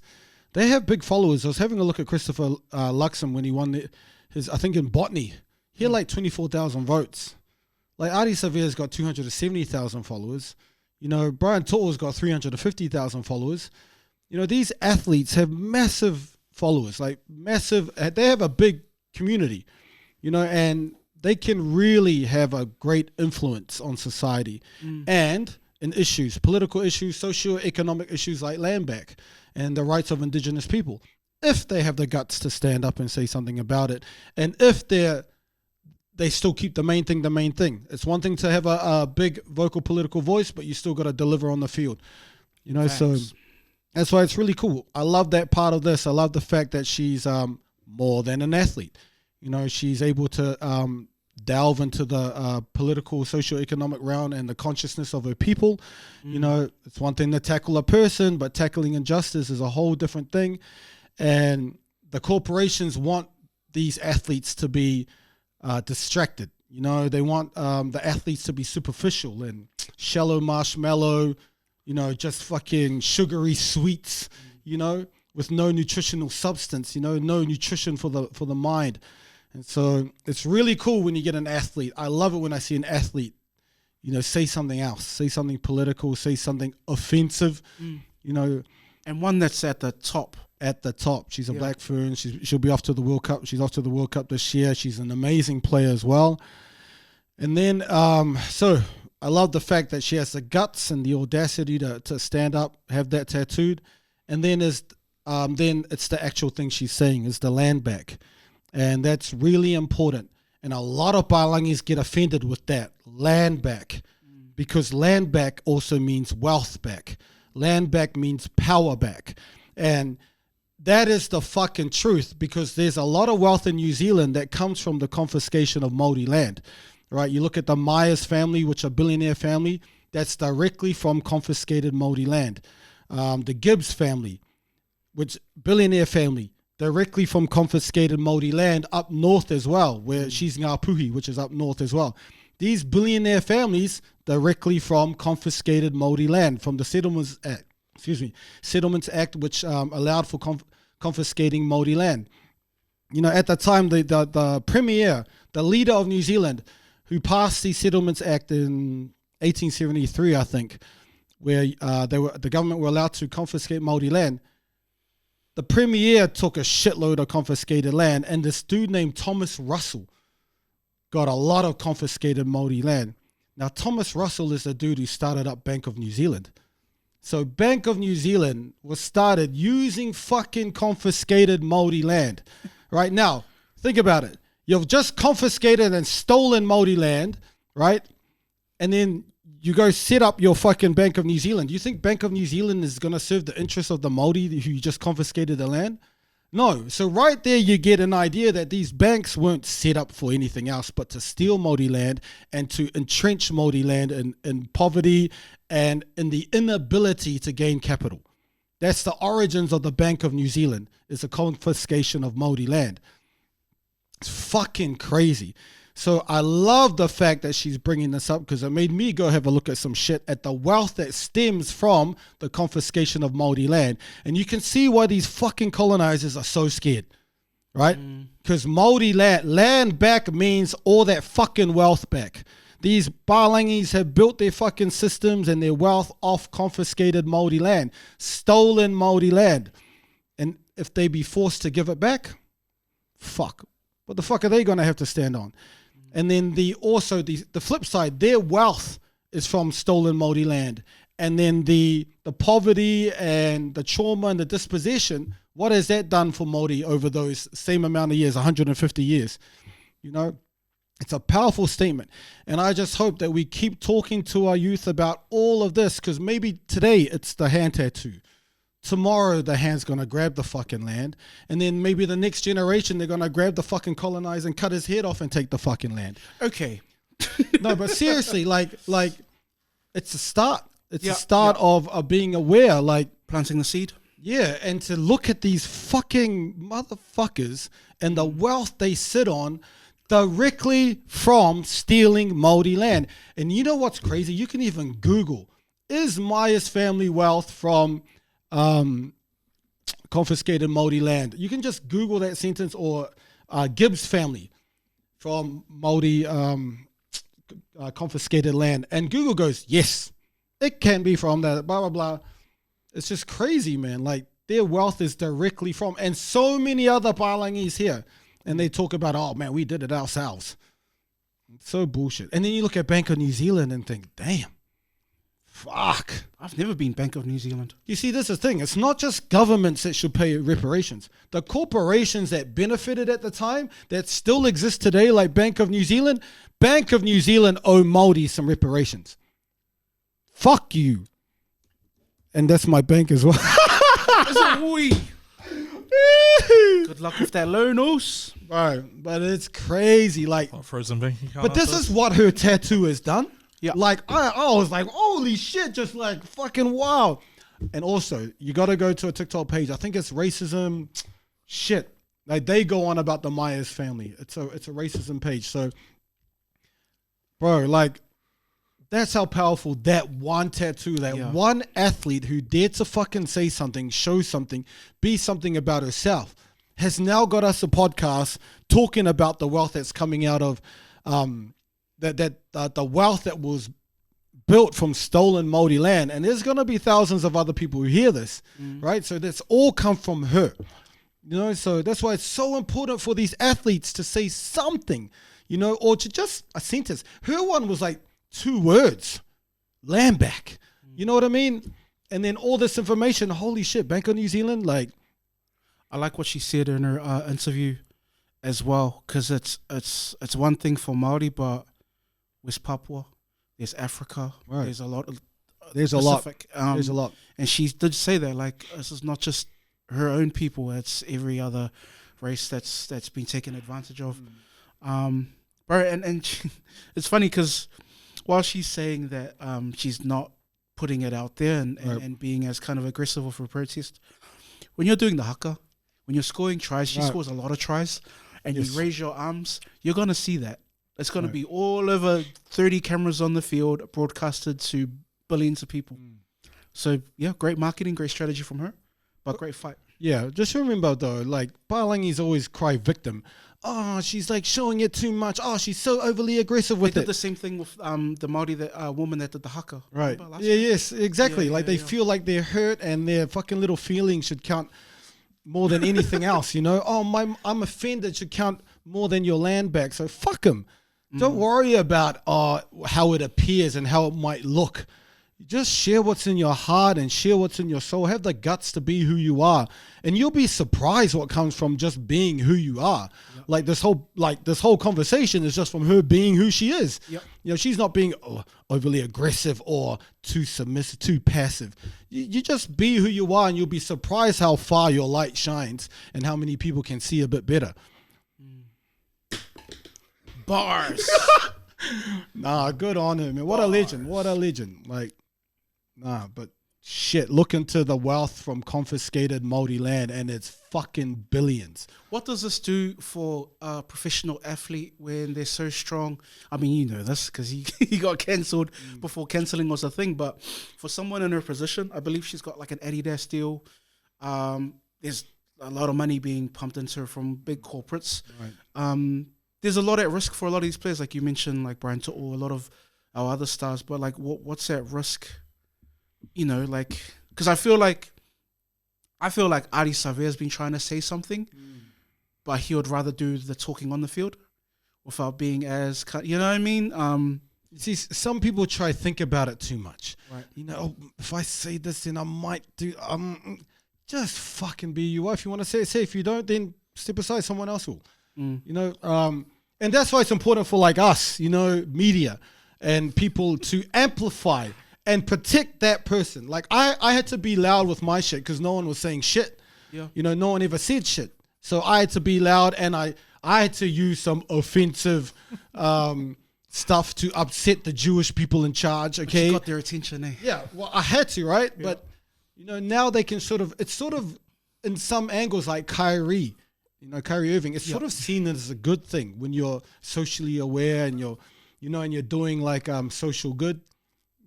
they have big followers. I was having a look at Christopher Luxem when he won his, I think in botany. He had like 24,000 votes. Like Adi Savea's got 270,000 followers. You know, Brian To'o's got 350,000 followers. You know, these athletes have massive followers, like massive. They have a big community, you know, and they can really have a great influence on society and in issues, political issues, socio-economic issues like land back and the rights of Indigenous people, if they have the guts to stand up and say something about it, and if they still keep the main thing. It's one thing to have a big vocal political voice, but you still got to deliver on the field, you know. So that's why it's really cool. I love that part of this. I love the fact that she's more than an athlete. You know, she's able to delve into the political, socio-economic realm and the consciousness of her people. You know, it's one thing to tackle a person, but tackling injustice is a whole different thing. And the corporations want these athletes to be distracted. You know, they want the athletes to be superficial and shallow marshmallow, you know, just fucking sugary sweets, you know, with no nutritional substance, you know, no nutrition for the mind. And so it's really cool when you get an athlete. I love it when I see an athlete, you know, say something else, say something political, say something offensive, you know. And one that's at the top. At the top. She's a Black Fern. She'll be off to the World Cup. She's off to the World Cup this year. She's an amazing player as well. And then, so I love the fact that she has the guts and the audacity to stand up, have that tattooed. And then it's the actual thing she's saying is the land back. And that's really important. And a lot of Palangis get offended with that, land back, because land back also means wealth back. Land back means power back. And that is the fucking truth, because there's a lot of wealth in New Zealand that comes from the confiscation of Māori land, right? You look at the Myers family, which are a billionaire family, that's directly from confiscated Māori land. The Gibbs family, which billionaire family, directly from confiscated Māori land up north as well, where she's Ngāpuhi, which is up north as well. These billionaire families directly from confiscated Māori land, from the Settlements Act, which allowed for confiscating Māori land. You know, at the time, the premier, the leader of New Zealand, who passed the Settlements Act in 1873, I think, where the government were allowed to confiscate Māori land. The premier took a shitload of confiscated land, and this dude named Thomas Russell got a lot of confiscated Māori land. Now, Thomas Russell is the dude who started up Bank of New Zealand. So Bank of New Zealand was started using fucking confiscated Māori land. Right now, think about it. You've just confiscated and stolen Māori land, right? And then you go set up your fucking Bank of New Zealand. Do you think Bank of New Zealand is going to serve the interests of the Māori who just confiscated the land? No. So right there you get an idea that these banks weren't set up for anything else but to steal Māori land and to entrench Māori land in poverty and in the inability to gain capital. That's the origins of the Bank of New Zealand, is a confiscation of Māori land. It's fucking crazy. So I love the fact that she's bringing this up, because it made me go have a look at some shit at the wealth that stems from the confiscation of Māori land. And you can see why these fucking colonizers are so scared, right? Because Māori land back means all that fucking wealth back. These Palangis have built their fucking systems and their wealth off confiscated Māori land, stolen Māori land. And if they be forced to give it back, fuck. What the fuck are they going to have to stand on? And then the flip side, their wealth is from stolen Māori land. And then the poverty and the trauma and the dispossession, what has that done for Māori over those same amount of years, 150 years? You know, it's a powerful statement. And I just hope that we keep talking to our youth about all of this, because maybe today it's the hand tattoo. Tomorrow the hand's going to grab the fucking land. And then maybe the next generation, they're going to grab the fucking colonizer and cut his head off and take the fucking land. Okay. No, but seriously, like it's a start. It's a start of being aware, like planting the seed. Yeah, and to look at these fucking motherfuckers and the wealth they sit on directly from stealing Māori land. And you know what's crazy? You can even Google, is Myers family wealth from confiscated Māori land? You can just Google that sentence, or Gibbs family from Māori confiscated land, and Google goes, yes, it can be from that, blah blah blah. It's just crazy, man. Like, their wealth is directly from, and so many other Palangis here. And they talk about, oh man, we did it ourselves. It's so bullshit. And then you look at Bank of New Zealand and think, damn, fuck. I've never been Bank of New Zealand. You see, this is the thing. It's not just governments that should pay reparations. The corporations that benefited at the time, that still exist today, like Bank of New Zealand owe Māori some reparations. Fuck you. And that's my bank as well. Good luck with that loan, Oos. Bro, but it's crazy. Like, frozen bank account. but this is what her tattoo has done. Yeah. Like, I was like, holy shit, just like fucking wow. And also, you got to go to a TikTok page. I think it's racism shit. Like, they go on about the Myers family. It's a racism page. So, bro, like, that's how powerful that one tattoo, that one athlete who dared to fucking say something, show something, be something about herself, has now got us a podcast talking about the wealth that's coming out of the wealth that was built from stolen Māori land. And there's going to be thousands of other people who hear this, right? So that's all come from her, you know? So that's why it's so important for these athletes to say something, you know, or to just a sentence. Her one was like 2 words, land back. You know what I mean? And then all this information, holy shit, Bank of New Zealand, like. I like what she said in her interview as well, because it's one thing for Māori, but West Papua, there's Africa, right. There's a lot of there's Pacific, a lot. There's a lot. And she did say that, like, this is not just her own people, it's every other race that's been taken advantage of. Bro, and she, it's funny because while she's saying that she's not putting it out there and being as kind of aggressive of a protest, when you're doing the haka, when you're scoring tries, she scores a lot of tries, and you raise your arms, you're going to see that. It's going to be all over 30 cameras on the field, broadcasted to billions of people. So, yeah, great marketing, great strategy from her, but great fight. Yeah, just remember, though, like, Palangi's always cry victim. Oh, she's, like, showing it too much. Oh, she's so overly aggressive with it. They did the same thing with the Māori woman that did the haka. Right. Yeah, yes, exactly. Yeah, they feel like they're hurt and their fucking little feelings should count more than anything else, you know? Oh, I'm offended should count more than your land back. So fuck them. Don't worry about how it appears and how it might look. Just share what's in your heart and share what's in your soul. Have the guts to be who you are, and you'll be surprised what comes from just being who you are. Yep. Like this whole conversation is just from her being who she is. Yep. You know, she's not being overly aggressive or too submissive, too passive. You just be who you are, and you'll be surprised how far your light shines and how many people can see a bit better. Bars. Nah, good on her, man. What a legend. What a legend. Like, nah, but shit, look into the wealth from confiscated Māori land, and it's fucking billions. What does this do for a professional athlete when they're so strong? I mean, you know this because he got cancelled before cancelling was a thing. But for someone in her position, I believe she's got like an Adidas deal. There's a lot of money being pumped into her from big corporates. Right. There's a lot at risk for a lot of these players, like you mentioned, like Brian To'o, a lot of our other stars. But like, what's at risk? You know, like, because I feel like Ari Savea's been trying to say something, but he would rather do the talking on the field without being as, you know what I mean? You see, some people try to think about it too much. Right. You know, if I say this, then I might do. Just fucking be you. If you want to say it, say. If you don't, then step aside. Someone else will. You know, and that's why it's important for like us, you know, media and people to amplify and protect that person. Like I had to be loud with my shit because no one was saying shit. Yeah. You know, no one ever said shit. So I had to be loud, and I had to use some offensive stuff to upset the Jewish people in charge. Okay. But you got their attention, eh? Yeah. Well, I had to, right? Yeah. But you know, now they can it's sort of in some angles like Kyrie. You know, Kyrie Irving, it's sort of seen as a good thing when you're socially aware and you're doing like social good.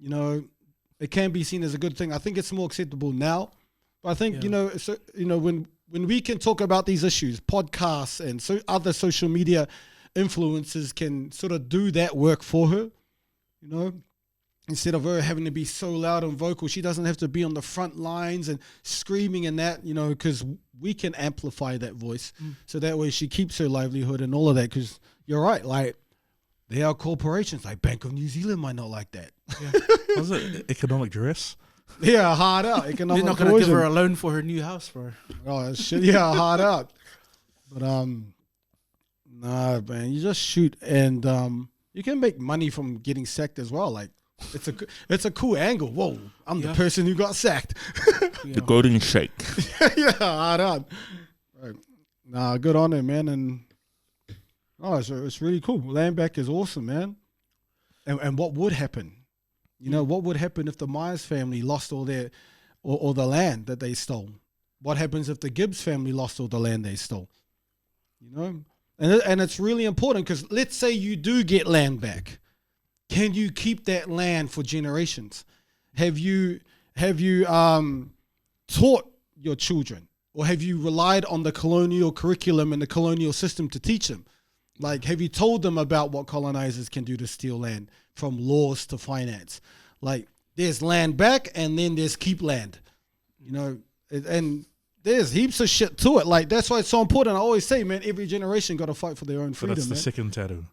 You know, it can be seen as a good thing. I think it's more acceptable now. But I think, when we can talk about these issues, podcasts and other social media influencers can sort of do that work for her, you know. instead of her having to be so loud and vocal, she doesn't have to be on the front lines and screaming and that, because we can amplify that voice. So that way she keeps her livelihood and all of that. Because you're right, like there are corporations like Bank of New Zealand might not like that. Yeah. Was it economic duress? Yeah, hard out. Economic They're not going to give her a loan for her new house, bro. Oh, shit. Yeah, hard out. But, nah, man, you just shoot and you can make money from getting sacked as well. Like, it's a cool angle. Whoa, I'm the person who got sacked. The golden shake. Yeah, hard out. Right. Nah, good on it, man. And it's really cool. Land back is awesome, man. And what would happen? What would happen if the Myers family lost all their or the land that they stole? What happens if the Gibbs family lost all the land they stole? And it's really important because let's say you do get land back. Can you keep that land for generations? Have you taught your children, or have you relied on the colonial curriculum and the colonial system to teach them? Like, have you told them about what colonizers can do to steal land, from laws to finance? Like, there's land back, and then there's keep land, and there's heaps of shit to it. Like, that's why it's so important. I always say, man, every generation got to fight for their own freedom. So that's the second tattoo.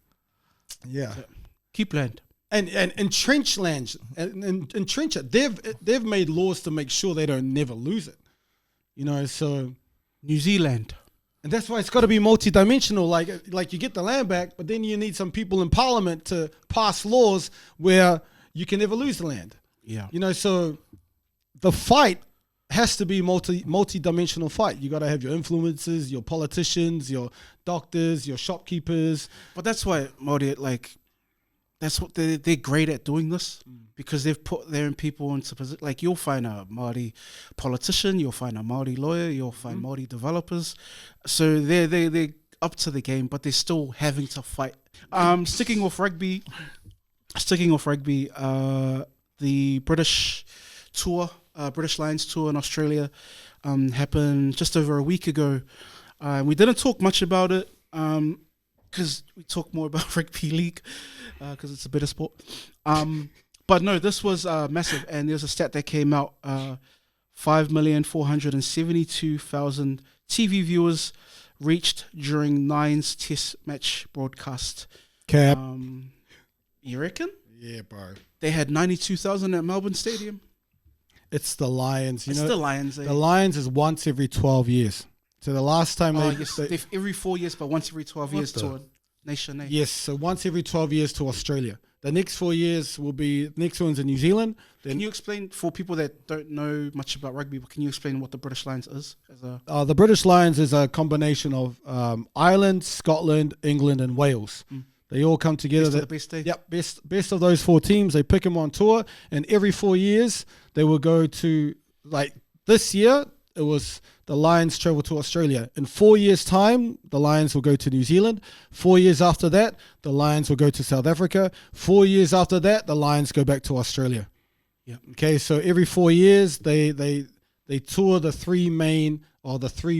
Yeah. Keep land. And entrench land, and entrench it. They've made laws to make sure they don't never lose it. So New Zealand. And that's why it's got to be multidimensional. Like you get the land back, but then you need some people in parliament to pass laws where you can never lose the land. Yeah. So the fight has to be multi-dimensional fight. You got to have your influencers, your politicians, your doctors, your shopkeepers. But that's why Maori, that's what they're great at doing this, because they've put their own people into position. Like, you'll find a Maori politician, you'll find a Maori lawyer, you'll find Maori developers. So they're up to the game, but they're still having to fight. Sticking with rugby, the British tour, British Lions tour in Australia, happened just over a week ago. We didn't talk much about it, because we talk more about rugby league, because it's a better sport. But no, this was massive, and there's a stat that came out: 5,472,000 TV viewers reached during Nine's Test match broadcast. Cap. You reckon? Yeah, bro. They had 92,000 at Melbourne Stadium. It's the Lions. It's the Lions. The Lions is once every 12 years. So the last time they've every 4 years, but once every 12 years to a nation. Yes, so once every 12 years to Australia. The next 4 years will be, next one's in New Zealand. Can you explain, for people that don't know much about rugby, but can you explain what the British Lions is? The British Lions is a combination of Ireland, Scotland, England, and Wales. They all come together. Yep, best of those four teams. They pick them on tour, and every 4 years they will go to, like this year, it was the Lions travel to Australia. In 4 years' time, the Lions will go to New Zealand. 4 years after that, the Lions will go to South Africa. 4 years after that, the Lions go back to Australia. Yeah. Okay, so every 4 years, they tour the three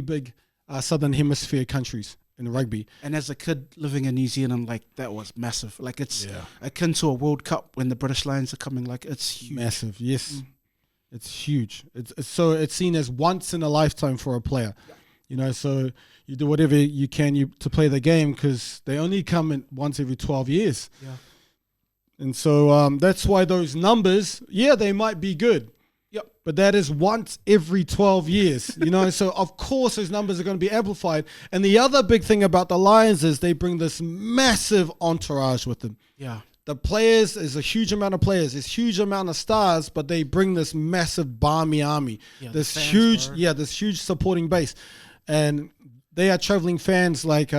big Southern Hemisphere countries in rugby. And as a kid living in New Zealand, that was massive. It's akin to a World Cup when the British Lions are coming. It's huge. Massive, yes. It's huge. It's seen as once in a lifetime for a player. So you do whatever you can to play the game, because they only come in once every 12 years. Yeah. And so that's why those numbers, they might be good. Yep. But that is once every 12 years, so of course those numbers are going to be amplified. And the other big thing about the Lions is they bring this massive entourage with them. Yeah. The players, there's a huge amount of players, there's a huge amount of stars, but they bring this massive barmy army, this huge supporting base. And they are traveling fans like,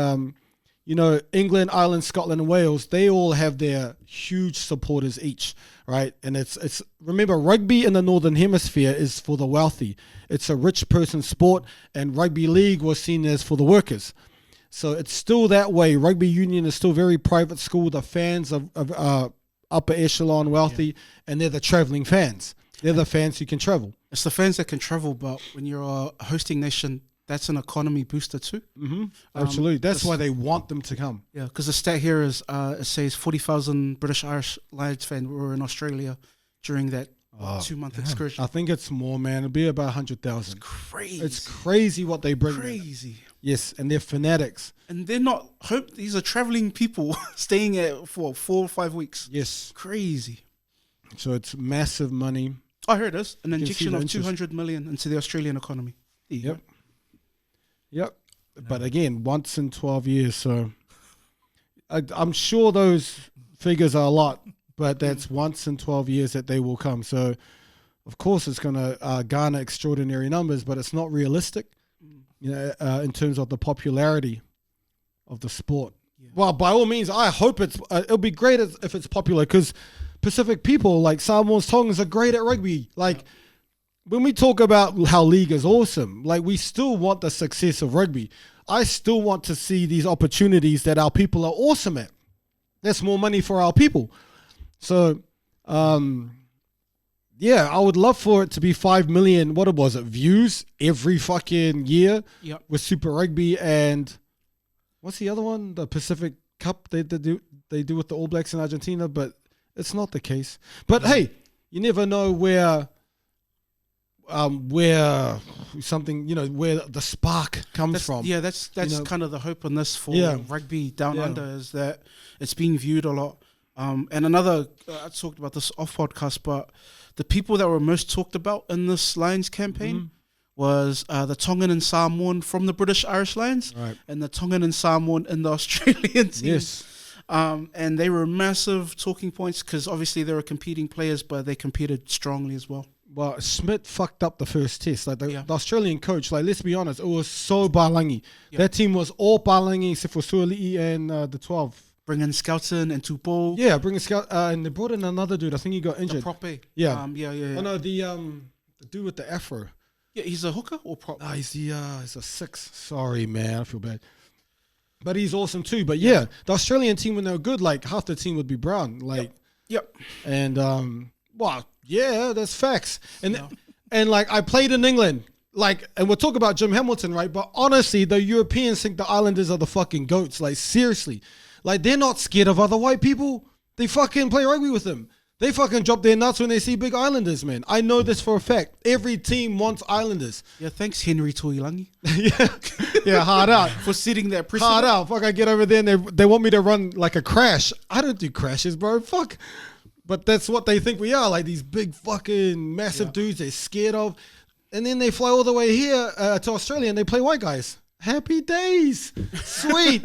England, Ireland, Scotland, and Wales. They all have their huge supporters each, right? And it's remember, rugby in the Northern Hemisphere is for the wealthy. It's a rich person sport, and rugby league was seen as for the workers. So it's still that way. Rugby union is still very private school. The fans of upper echelon, wealthy, and they're the traveling fans. They're the fans who can travel. It's the fans that can travel, but when you're a hosting nation, that's an economy booster too. Mm-hmm. Absolutely. That's why they want them to come. Yeah, because the stat here is it says 40,000 British Irish Lions fans were in Australia during that 2-month excursion. I think it's more, man. It'll be about 100,000. It's crazy. It's crazy what they bring. Crazy. Yes, and they're fanatics. And they're not. These are traveling people staying at for 4 or 5 weeks. Yes. Crazy. So it's massive money. Oh, here it is. An injection of 200 million into the Australian economy. Yep. But again, once in 12 years. So I'm sure those figures are a lot, but that's once in 12 years that they will come. So, of course, it's going to garner extraordinary numbers, but it's not realistic, in terms of the popularity of the sport. Yeah. Well, by all means, I hope it'll be great if it's popular, because Pacific people like Samoans, Tongans are great at rugby. Like, when we talk about how league is awesome, like, we still want the success of rugby. I still want to see these opportunities that our people are awesome at. That's more money for our people. So, I would love for it to be 5 million, views every fucking year with Super Rugby and what's the other one? The Pacific Cup they do with the All Blacks in Argentina, but it's not the case. But hey, you never know where something, where the spark comes from. Yeah, that's kind of the hope on this for rugby down under, is that it's being viewed a lot. And another, I talked about this off podcast, but the people that were most talked about in this Lions campaign was the Tongan and Samoan from the British Irish Lions, and the Tongan and Samoan in the Australian team. Yes. And they were massive talking points because obviously they were competing players, but they competed strongly as well. Well, Smith fucked up the first test. Like the Australian coach, like, let's be honest, it was so Balangi. Yep. That team was all Balangi except for Suali'i and the 12. Bringing scouts in and Tupo. Yeah, bringing scout, and they brought in another dude. I think he got injured. The prope. Yeah. Oh no, the dude with the afro. Yeah, he's a hooker or prop? No, he's a 6. Sorry, man, I feel bad. But he's awesome too. But the Australian team, when they were good, like, half the team would be brown. Like, and that's facts. And like, I played in England. Like, and we'll talk about Jim Hamilton, right? But honestly, the Europeans think the Islanders are the fucking goats. Like, seriously. Like, they're not scared of other white people. They fucking play rugby with them. They fucking drop their nuts when they see big Islanders, man. I know this for a fact. Every team wants Islanders. Yeah, thanks, Henry Tuilangi. Hard out. For sitting there. Hard out. Fuck, I get over there and they want me to run like a crash. I don't do crashes, bro. Fuck. But that's what they think we are. Like, these big fucking massive dudes they're scared of. And then they fly all the way here to Australia and they play white guys. Happy days. Sweet.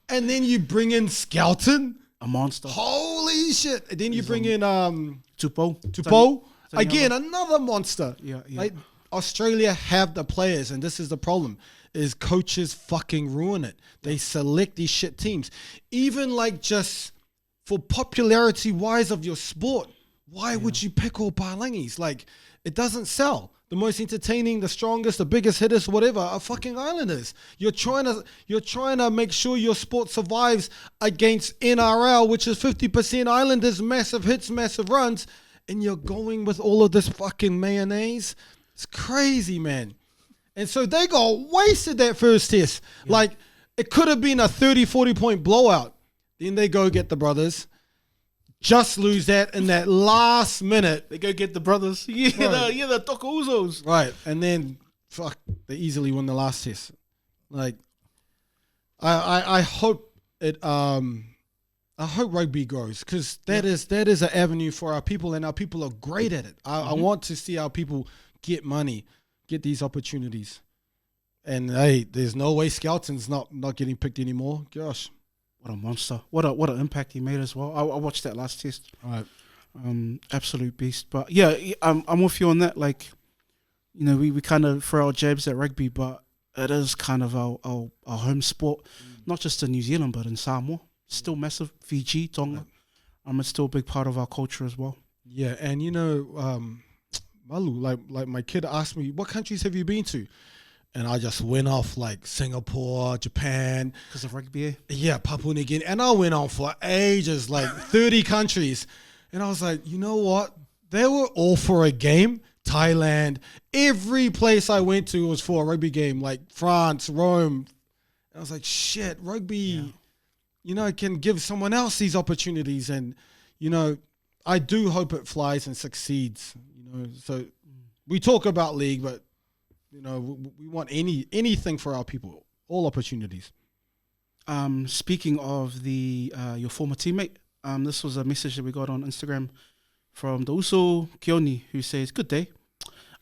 And then you bring in Skelton. A monster. Holy shit. And then you bring in Tupo. Again, another monster. Yeah. Like, Australia have the players, and this is the problem, is coaches fucking ruin it. They select these shit teams. Even like just for popularity wise of your sport, why would you pick all Palangis? Like, it doesn't sell. The most entertaining, the strongest, the biggest hitters, whatever, are fucking Islanders. You're trying to make sure your sport survives against NRL, which is 50% Islanders, massive hits, massive runs, and you're going with all of this fucking mayonnaise. It's crazy, man. And so they got wasted that first test. Yeah. Like, it could have been a 30, 40-point blowout. Then they go get the brothers. Just lose that in that last minute. They go get the brothers. The Toko Uzos. Right. And then, fuck, they easily win the last test. Like, I hope it, I hope rugby grows, because that is an avenue for our people, and our people are great at it. I want to see our people get money, get these opportunities. And, hey, there's no way Skelton's not getting picked anymore. Gosh. What a monster. What an impact he made as well. I watched that last test. Right. Absolute beast. But yeah, I'm with you on that. Like, we kind of throw our jabs at rugby, but it is kind of our home sport, not just in New Zealand, but in Samoa. Still massive. Fiji, Tonga. It's still a big part of our culture as well. Yeah, and Malu, like my kid asked me, what countries have you been to? And I just went off like Singapore, Japan. Because of rugby? Yeah, Papua New Guinea. And I went on for ages, like 30 countries. And I was like, you know what? They were all for a game. Thailand. Every place I went to was for a rugby game, like France, Rome. And I was like, shit, rugby, you know, can give someone else these opportunities. And, you know, I do hope it flies and succeeds. You know, so we talk about league, but, you know, we want anything for our people, all opportunities. Speaking of the your former teammate, this was a message that we got on Instagram from the Uso Kioni, who says, "Good day.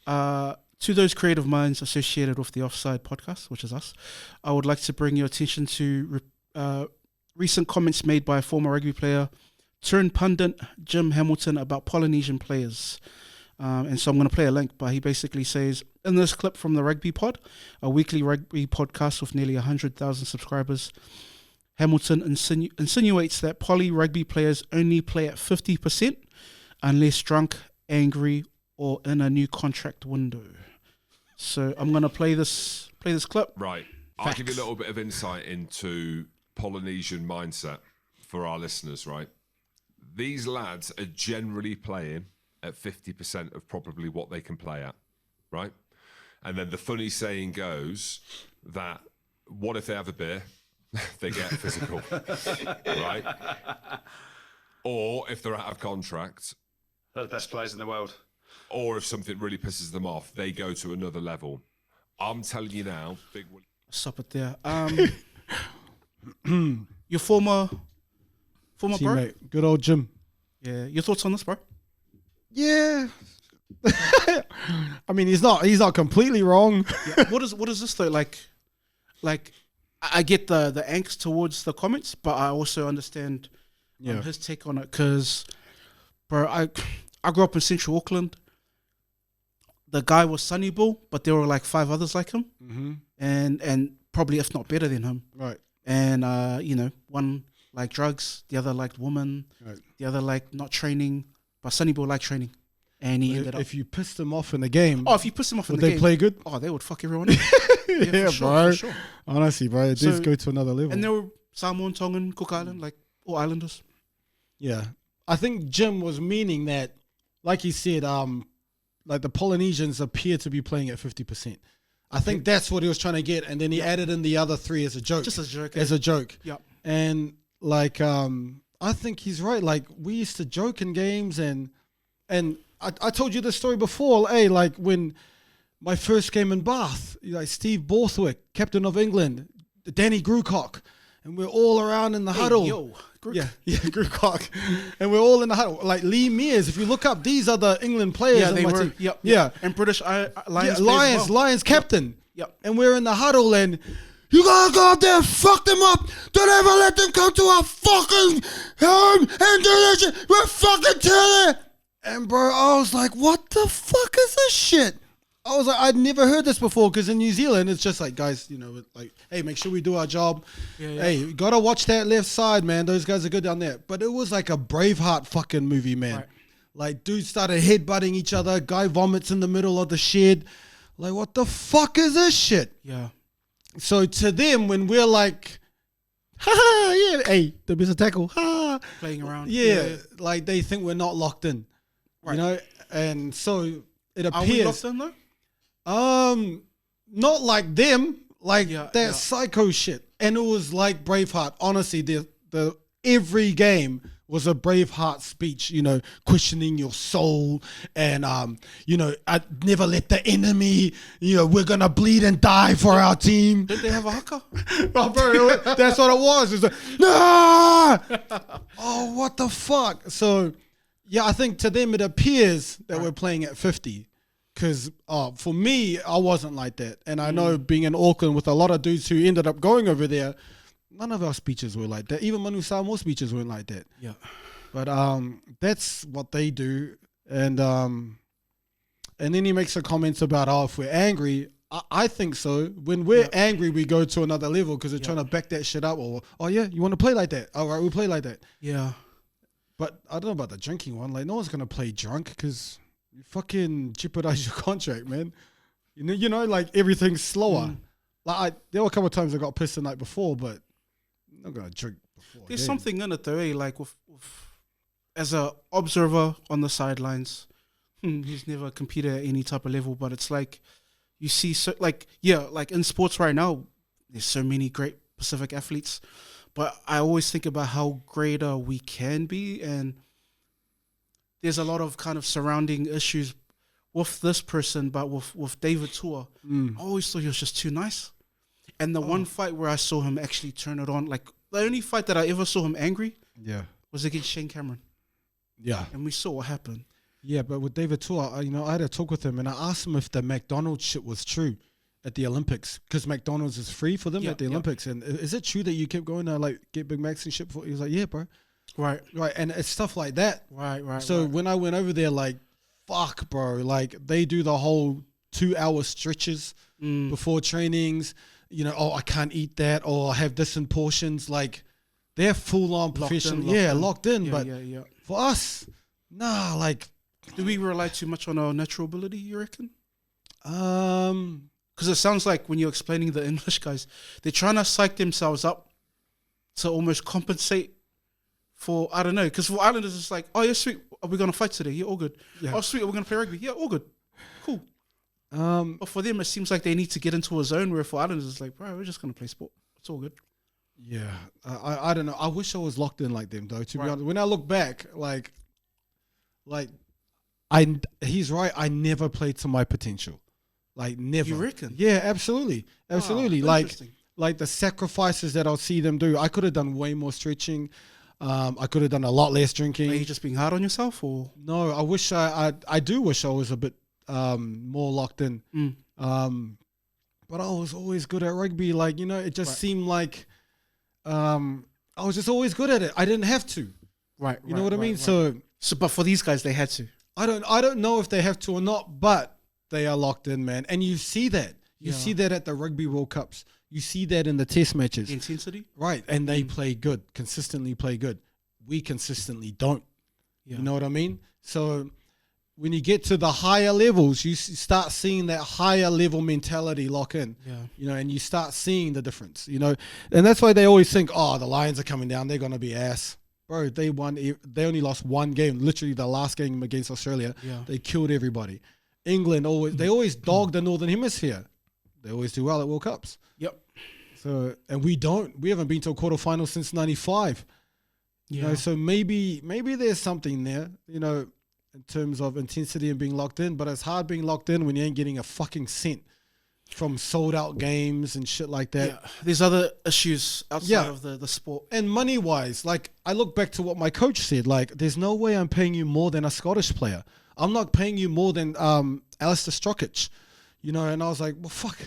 To those creative minds associated with the OFFSIDE podcast, which is us, I would like to bring your attention to recent comments made by a former rugby player turned pundit Jim Hamilton about Polynesian players." And so I'm going to play a link, but he basically says, in this clip from the Rugby Pod, a weekly rugby podcast with nearly 100,000 subscribers, Hamilton insinuates that poly rugby players only play at 50% unless drunk, angry, or in a new contract window. So I'm going to play this clip. Right. I'll give you a little bit of insight into Polynesian mindset for our listeners, right? These lads are generally playing at 50% of probably what they can play at, right? And then the funny saying goes that what if they have a beer? They get physical, right? Or if they're out of contract. They're the best players in the world. Or if something really pisses them off, they go to another level. I'm telling you now, Big Willie. Stop it there. Your former Teammate, bro? Good old Jim. Yeah, your thoughts on this, bro? Yeah. I mean, he's not completely wrong. Yeah. What is this though? Like I get the angst towards the comments, but I also understand his take on it. Because, bro, I grew up in Central Auckland. The guy was Sonny Bull, but there were like 5 others like him, and probably if not better than him. Right. And you know, one liked drugs, the other liked women, the other liked not training, but Sonny Bull liked training. And he ended up. If you pissed them off in the game, if you pissed them off in the game, would they play good? Oh, they would fuck everyone up. Yeah, for sure, bro. for sure. Honestly, bro, it does go to another level. And there were Samoan, Tongan, Cook Island, like all islanders. Yeah, I think Jim was meaning that, like he said, like the Polynesians appear to be playing at 50%. I think that's what he was trying to get, and then he added in the other 3 as a joke. Just as a joke. As a joke. Yeah. And like, I think he's right. Like we used to joke in games, and I told you this story before. Hey, like when my first game in Bath, like Steve Borthwick, captain of England, Danny Grucock, and we're all around in the huddle. Yo, Grucock. And we're all in the huddle. Like Lee Mears, if you look up, these are the England players. Yeah, they were. Team. Yep. Yeah. And British Lions. Lions captain. Yep. And we're in the huddle, and you gotta go out there and fuck them up. Don't ever let them come to our fucking home and do this shit. We're fucking telling. And bro, I was like, what the fuck is this shit? I was like, I'd never heard this before, because in New Zealand, it's just like, guys, you know, like, hey, make sure we do our job. Hey, you gotta watch that left side, man. Those guys are good down there. But it was like a Braveheart fucking movie, man. Right. Like, dudes started headbutting each other. Guy vomits in the middle of the shed. Like, what the fuck is this shit? Yeah. So to them, when we're like, ha, yeah, hey, the missed a tackle, ha. Playing around. Yeah, like they think we're not locked in. Right. You know? And so it appears. Are we locked in though? Not like them, like that psycho shit. And it was like Braveheart. Honestly, the every game was a Braveheart speech, you know, questioning your soul, and you know, I never let the enemy, you know, we're gonna bleed and die for our team. Did they have a haka? Oh, bro, that's what it was. It's like, nah! Oh, what the fuck? So yeah, I think to them it appears that we're playing at 50. Because for me, I wasn't like that. And I know being in Auckland with a lot of dudes who ended up going over there, none of our speeches were like that. Even Manu Samoa speeches weren't like that. Yeah. But that's what they do. And then he makes a comment about, if we're angry, I think so. When we're angry, we go to another level because they're trying to back that shit up. Or, you want to play like that? All right, we'll play like that. Yeah. But I don't know about the drinking one. Like, no one's going to play drunk because you fucking jeopardize your contract, man. You know, like everything's slower. Like there were a couple of times I got pissed the night before, but I'm not gonna drink before. There's something in it though, eh? Like with as a observer on the sidelines, He's never competed at any type of level, but it's like you see, so like in sports right now, there's so many great Pacific athletes, but I always think about how greater we can be, and there's a lot of kind of surrounding issues with this person, but with David Tua, I always thought he was just too nice. And the one fight where I saw him actually turn it on, like the only fight that I ever saw him angry, was against Shane Cameron. Yeah, and we saw what happened. Yeah, but with David Tua, I had a talk with him, and I asked him if the McDonald's shit was true at the Olympics, because McDonald's is free for them at the Olympics. And is it true that you kept going to like get Big Macs and shit? He was like, yeah, bro. Right. And it's stuff like that. Right. So when I went over there, like, fuck, bro, like they do the whole 2-hour stretches before trainings. You know, I can't eat that, or I have this in portions. Like, they're full on professional. Locked in. But for us, nah, like. Do we rely too much on our natural ability, you reckon? Because it sounds like when you're explaining the English guys, they're trying to psych themselves up to almost compensate for, I don't know, because for Islanders it's like, oh yeah, sweet, are we going to fight today? Yeah, all good. Yeah. Oh sweet, are we going to play rugby? Yeah, all good. Cool. But for them, it seems like they need to get into a zone where for Islanders it's like, bro, we're just going to play sport. It's all good. Yeah, I don't know. I wish I was locked in like them though, to be honest. When I look back, like he's right. I never played to my potential, like never. You reckon? Yeah, absolutely. Like the sacrifices that I'll see them do. I could have done way more stretching. I could have done a lot less drinking. Are you just being hard on yourself, or no? I wish I do wish I was a bit more locked in. But I was always good at rugby. Like, you know, it just seemed like I was just always good at it. I didn't have to. You know what I mean? So, but for these guys, they had to. I don't know if they have to or not, but they are locked in, man. And you see that. You see that at the Rugby World Cups. You see that in the test matches. The intensity? Right. And they play good, consistently play good. We consistently don't. You know what I mean? So when you get to the higher levels, you start seeing that higher level mentality lock in. You know, and you start seeing the difference, you know. And that's why they always think, oh, the Lions are coming down, they're going to be ass. Bro, they only lost one game, literally the last game against Australia. They killed everybody. England they always dog the Northern Hemisphere. They always do well at World Cups. So, and we haven't been to a quarterfinal since 95. You know, so maybe there's something there, you know, in terms of intensity and being locked in, but it's hard being locked in when you ain't getting a fucking cent from sold out games and shit like that. There's other issues outside of the sport. And money wise, like I look back to what my coach said, like there's no way I'm paying you more than a Scottish player. I'm not paying you more than Alistair Strokic, you know. And I was like, well, fuck,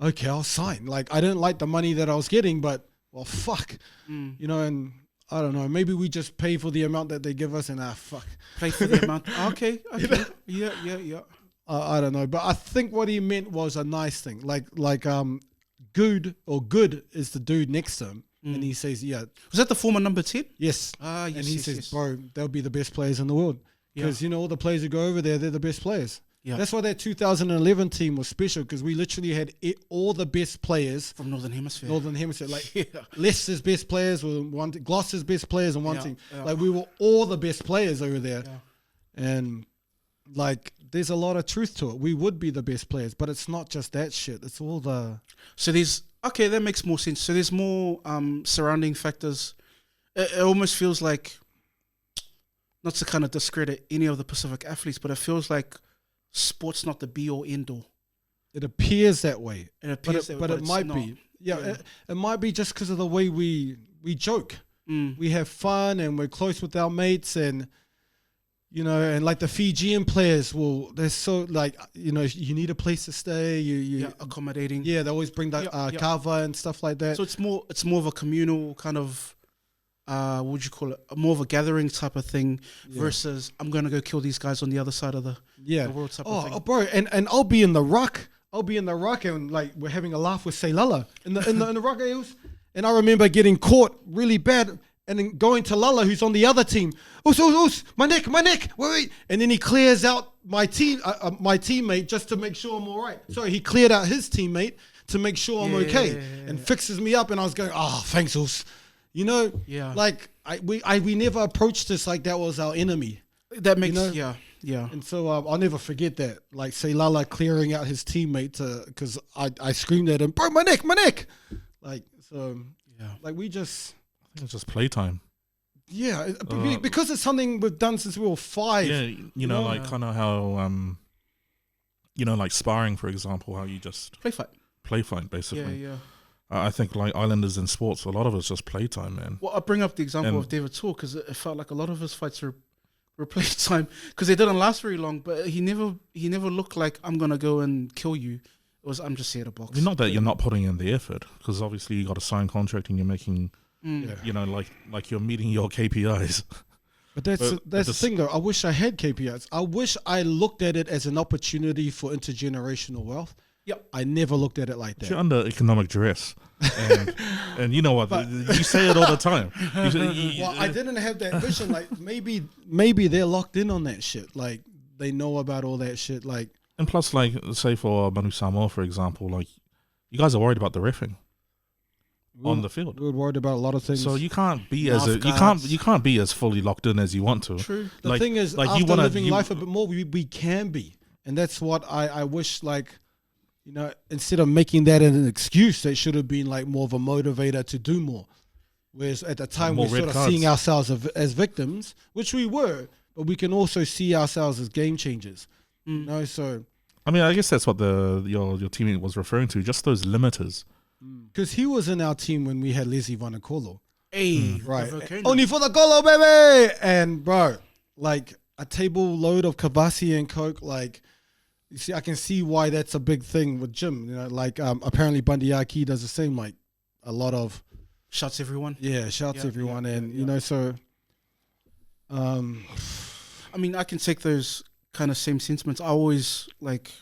okay, I'll sign. Like I didn't like the money that I was getting, but well, fuck, you know. And I don't know, maybe we just pay for the amount that they give us, and fuck, pay for the amount. Okay. Yeah. I don't know, but I think what he meant was a nice thing, like good is the dude next to him, and he says, was that the former number 10? Yes. Yes. And he says, bro, they'll be the best players in the world, because you know all the players who go over there, they're the best players. That's why that 2011 team was special, because we literally had all the best players from Northern Hemisphere. Like Leicester's best players were one team, Gloucester's best players on one team. Like we were all the best players over there, and like there's a lot of truth to it. We would be the best players, but it's not just that shit. It's all the. So there's that makes more sense. So there's more surrounding factors. It almost feels like, not to kind of discredit any of the Pacific athletes, but it feels like sport's not the be all end all. It appears that way. But it might be. It might be just because of the way we joke. We have fun and we're close with our mates, and you know, and like the Fijian players they're so like, you know, you need a place to stay. You accommodating. Yeah, they always bring that kava and stuff like that. So it's more of a communal kind of what would you call it? More of a gathering type of thing versus I'm going to go kill these guys on the other side of the world type of thing. Oh, bro, and I'll be in the ruck. And like we're having a laugh with Seilala in the ruck hills. And I remember getting caught really bad and then going to Lala, who's on the other team. My neck, wait. And then he clears out my teammate just to make sure I'm all right. Sorry, he cleared out his teammate to make sure I'm okay and fixes me up. And I was going, thanks, Us. You know, like we never approached this like that was our enemy. That makes Yeah. And so I'll never forget that. Like Seilala clearing out his teammate because I screamed at him, bro, my neck. Like, so, like we just... I think it's just playtime. Yeah, because it's something we've done since we were 5. Yeah, you know, like kind of how, you know, like sparring, for example, how you just... Play fight, basically. Yeah. I think like Islanders in sports, a lot of it's just playtime, man. Well, I bring up the example of David Tor because it felt like a lot of his fights were playtime because they didn't last very long. But he never looked like I'm gonna go and kill you. It was I'm just here to box. I mean, not that you're not putting in the effort, because obviously you got a signed contract and you're making, you know, like you're meeting your KPIs. But that's the thing though. I wish I had KPIs. I wish I looked at it as an opportunity for intergenerational wealth. Yep. I never looked at it like that. You're under economic duress. And you know what? You say it all the time. Well, I didn't have that vision. Like, maybe they're locked in on that shit. Like, they know about all that shit. Like, and plus, like, say for Manu Samoa, for example, like, you guys are worried about the reffing on the field. We're worried about a lot of things. So you can't be you can't be as fully locked in as you want to. True. The thing is, like, after living life a bit more, we can be. And that's what I wish, like, you know, instead of making that an excuse, that should have been like more of a motivator to do more. Whereas at the time we're sort of seeing ourselves as victims, which we were, but we can also see ourselves as game changers. You know, so I mean, I guess that's what your teammate was referring to, just those limiters. Because he was in our team when we had Katelyn Vaha'akolo. Hey, right. Only for the Golo, baby! And bro, like a table load of Kabasi and Coke, like, you see, I can see why that's a big thing with Jim. You know, like apparently Bandiaki does the same. Like a lot of shouts everyone. Yeah, shouts everyone, and you know, so. I mean, I can take those kind of same sentiments. I always like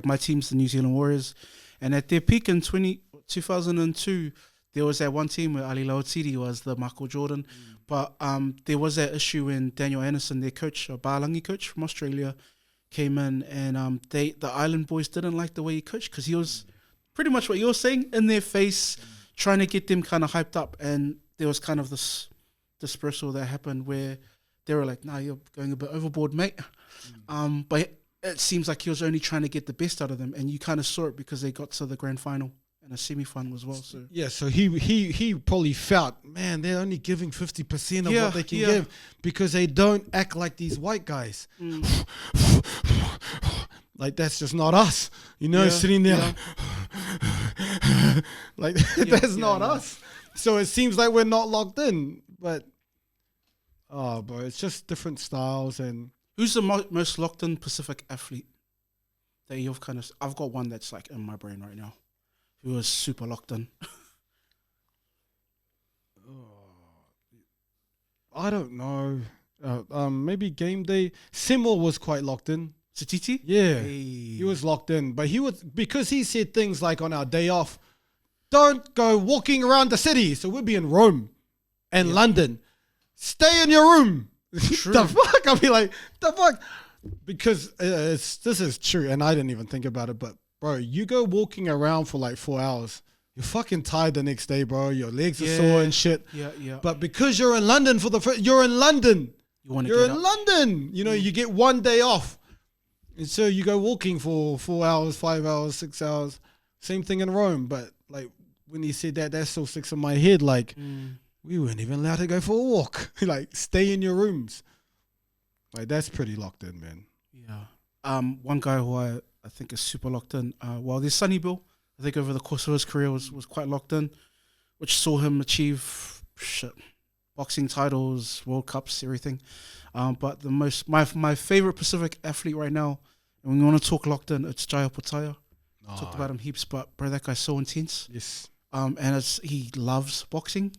my team's the New Zealand Warriors, and at their peak in 2002, there was that one team where Ali Laotiri was the Michael Jordan, but there was that issue when Daniel Anderson, their coach, a Baalangi coach from Australia, came in, and the Island boys didn't like the way he coached because he was pretty much what you're saying, in their face, trying to get them kind of hyped up. And there was kind of this dispersal that happened where they were like, nah, you're going a bit overboard, mate. But it seems like he was only trying to get the best out of them, and you kind of saw it because they got to the grand final and a semi-final as well. So yeah, so he probably felt, man, they're only giving 50% of what they can give because they don't act like these white guys. Like, that's just not us, you know, sitting there like that's not us. So it seems like we're not locked in, but bro, it's just different styles. And who's the most locked in Pacific athlete that you've kind of? I've got one that's like in my brain right now, who was super locked in. I don't know. Maybe game day. Seymour was quite locked in. Satiti? Yeah, he was locked in, but he was, because he said things like on our day off, don't go walking around the city. So we'll be in Rome and London. Stay in your room. The fuck? I'll be like, the fuck? Because this is true, and I didn't even think about it, but bro, you go walking around for like 4 hours, you're fucking tired the next day, bro. Your legs are sore and shit. Yeah. But because you're in London you're in London. You're in London. You know, you get 1 day off. And so you go walking for 4 hours, 5 hours, 6 hours. Same thing in Rome. But like when he said that still sticks in my head. Like we weren't even allowed to go for a walk. Like, stay in your rooms. Like, that's pretty locked in, man. Yeah. One guy who I think is super locked in. There's Sonny Bill. I think over the course of his career was quite locked in, which saw him achieve boxing titles, World Cups, everything. But my favorite Pacific athlete right now, and when we want to talk locked in, it's Jaya Potaya. Talked about him heaps, but bro, that guy's so intense. Yes. And he loves boxing.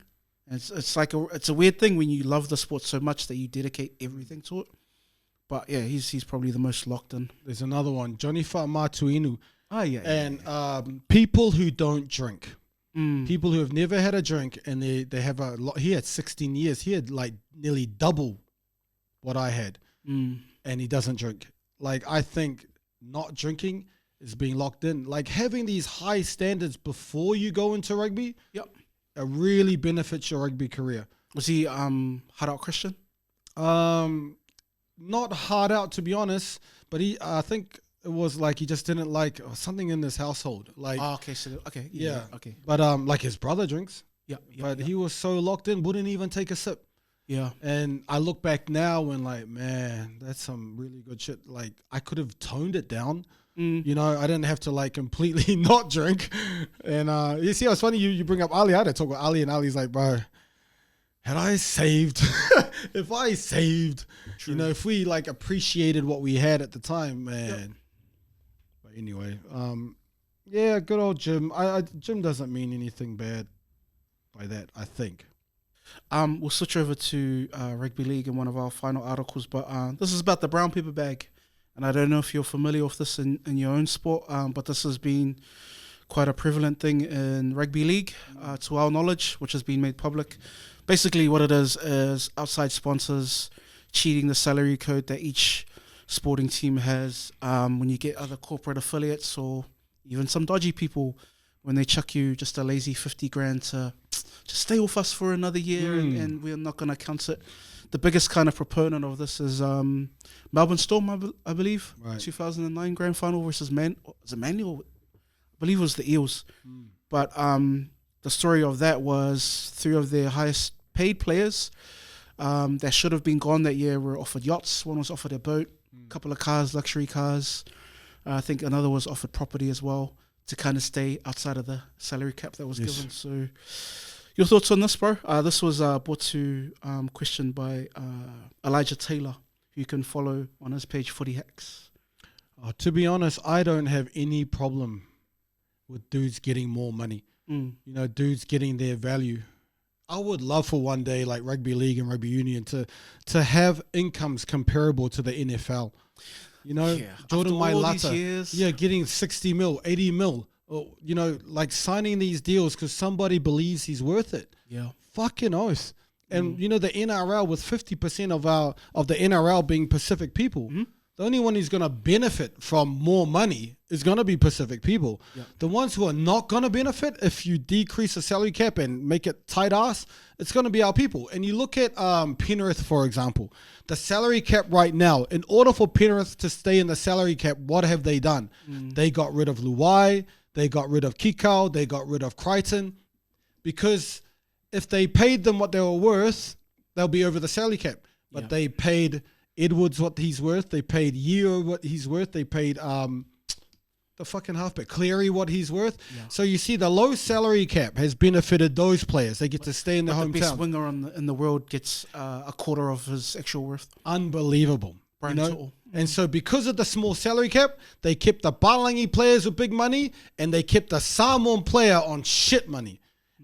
And it's like it's a weird thing when you love the sport so much that you dedicate everything to it. But yeah, he's probably the most locked in. There's another one, Johnny Fa'amatuinu. Yeah. And people who don't drink. People who have never had a drink, and they have a lot. He had 16 years. He had like nearly double what I had, and he doesn't drink. Like, I think not drinking is being locked in. Like, having these high standards before you go into rugby, it really benefits your rugby career. Was he Harold Christian? No, not hard out, to be honest, but I think it was like he just didn't like something in this household. Like, Yeah. But like his brother drinks. But he was so locked in, wouldn't even take a sip. Yeah. And I look back now and like, man, that's some really good shit. Like, I could have toned it down. You know, I didn't have to like completely not drink. And you see, it's funny you bring up Ali. I had to talk with Ali, and Ali's like, bro, had I saved, if I saved, you know, if we like appreciated what we had at the time, man. Yep. But anyway, yeah, good old Jim. Jim doesn't mean anything bad by that, I think. We'll switch over to rugby league in one of our final articles, but this is about the brown paper bag. And I don't know if you're familiar with this in your own sport, but this has been quite a prevalent thing in rugby league, to our knowledge, which has been made public. Basically what it is outside sponsors cheating the salary code that each sporting team has when you get other corporate affiliates or even some dodgy people when they chuck you just a lazy 50 grand to just stay with us for another year and we're not going to count it. The biggest kind of proponent of this is Melbourne Storm, I believe, 2009 grand final versus Manly, I believe it was the Eels. But the story of that was 3 of their highest paid players that should have been gone that year were offered yachts. One was offered a boat, a couple of cars, luxury cars. I think another was offered property as well to kind of stay outside of the salary cap that was given. So your thoughts on this, bro? This was brought to question by Elijah Taylor, who you can follow on his page, Footy Hacks. To be honest, I don't have any problem with dudes getting more money. You know, dudes getting their value. I would love for one day, like rugby league and rugby union, to have incomes comparable to the NFL. You know, Jordan Mailata, getting 60 mil, 80 mil, or, you know, like signing these deals because somebody believes he's worth it. Yeah. Fucking oath. And, you know, the NRL, with 50% of the NRL being Pacific people, the only one who's going to benefit from more money is going to be Pacific people. Yep. The ones who are not going to benefit, if you decrease the salary cap and make it tight ass, it's going to be our people. And you look at Penrith, for example, the salary cap right now, in order for Penrith to stay in the salary cap, what have they done? They got rid of Luai, they got rid of Kikau, they got rid of Crichton, because if they paid them what they were worth, they'll be over the salary cap. But they paid Edwards what he's worth. They paid Yeo what he's worth. They paid the fucking halfback Cleary what he's worth. Yeah. So you see, the low salary cap has benefited those players. They get to stay in their hometown. The best winger in the world gets a quarter of his actual worth. Unbelievable. You know? And so because of the small salary cap, they kept the Palangi players with big money, and they kept the Samoan player on shit money.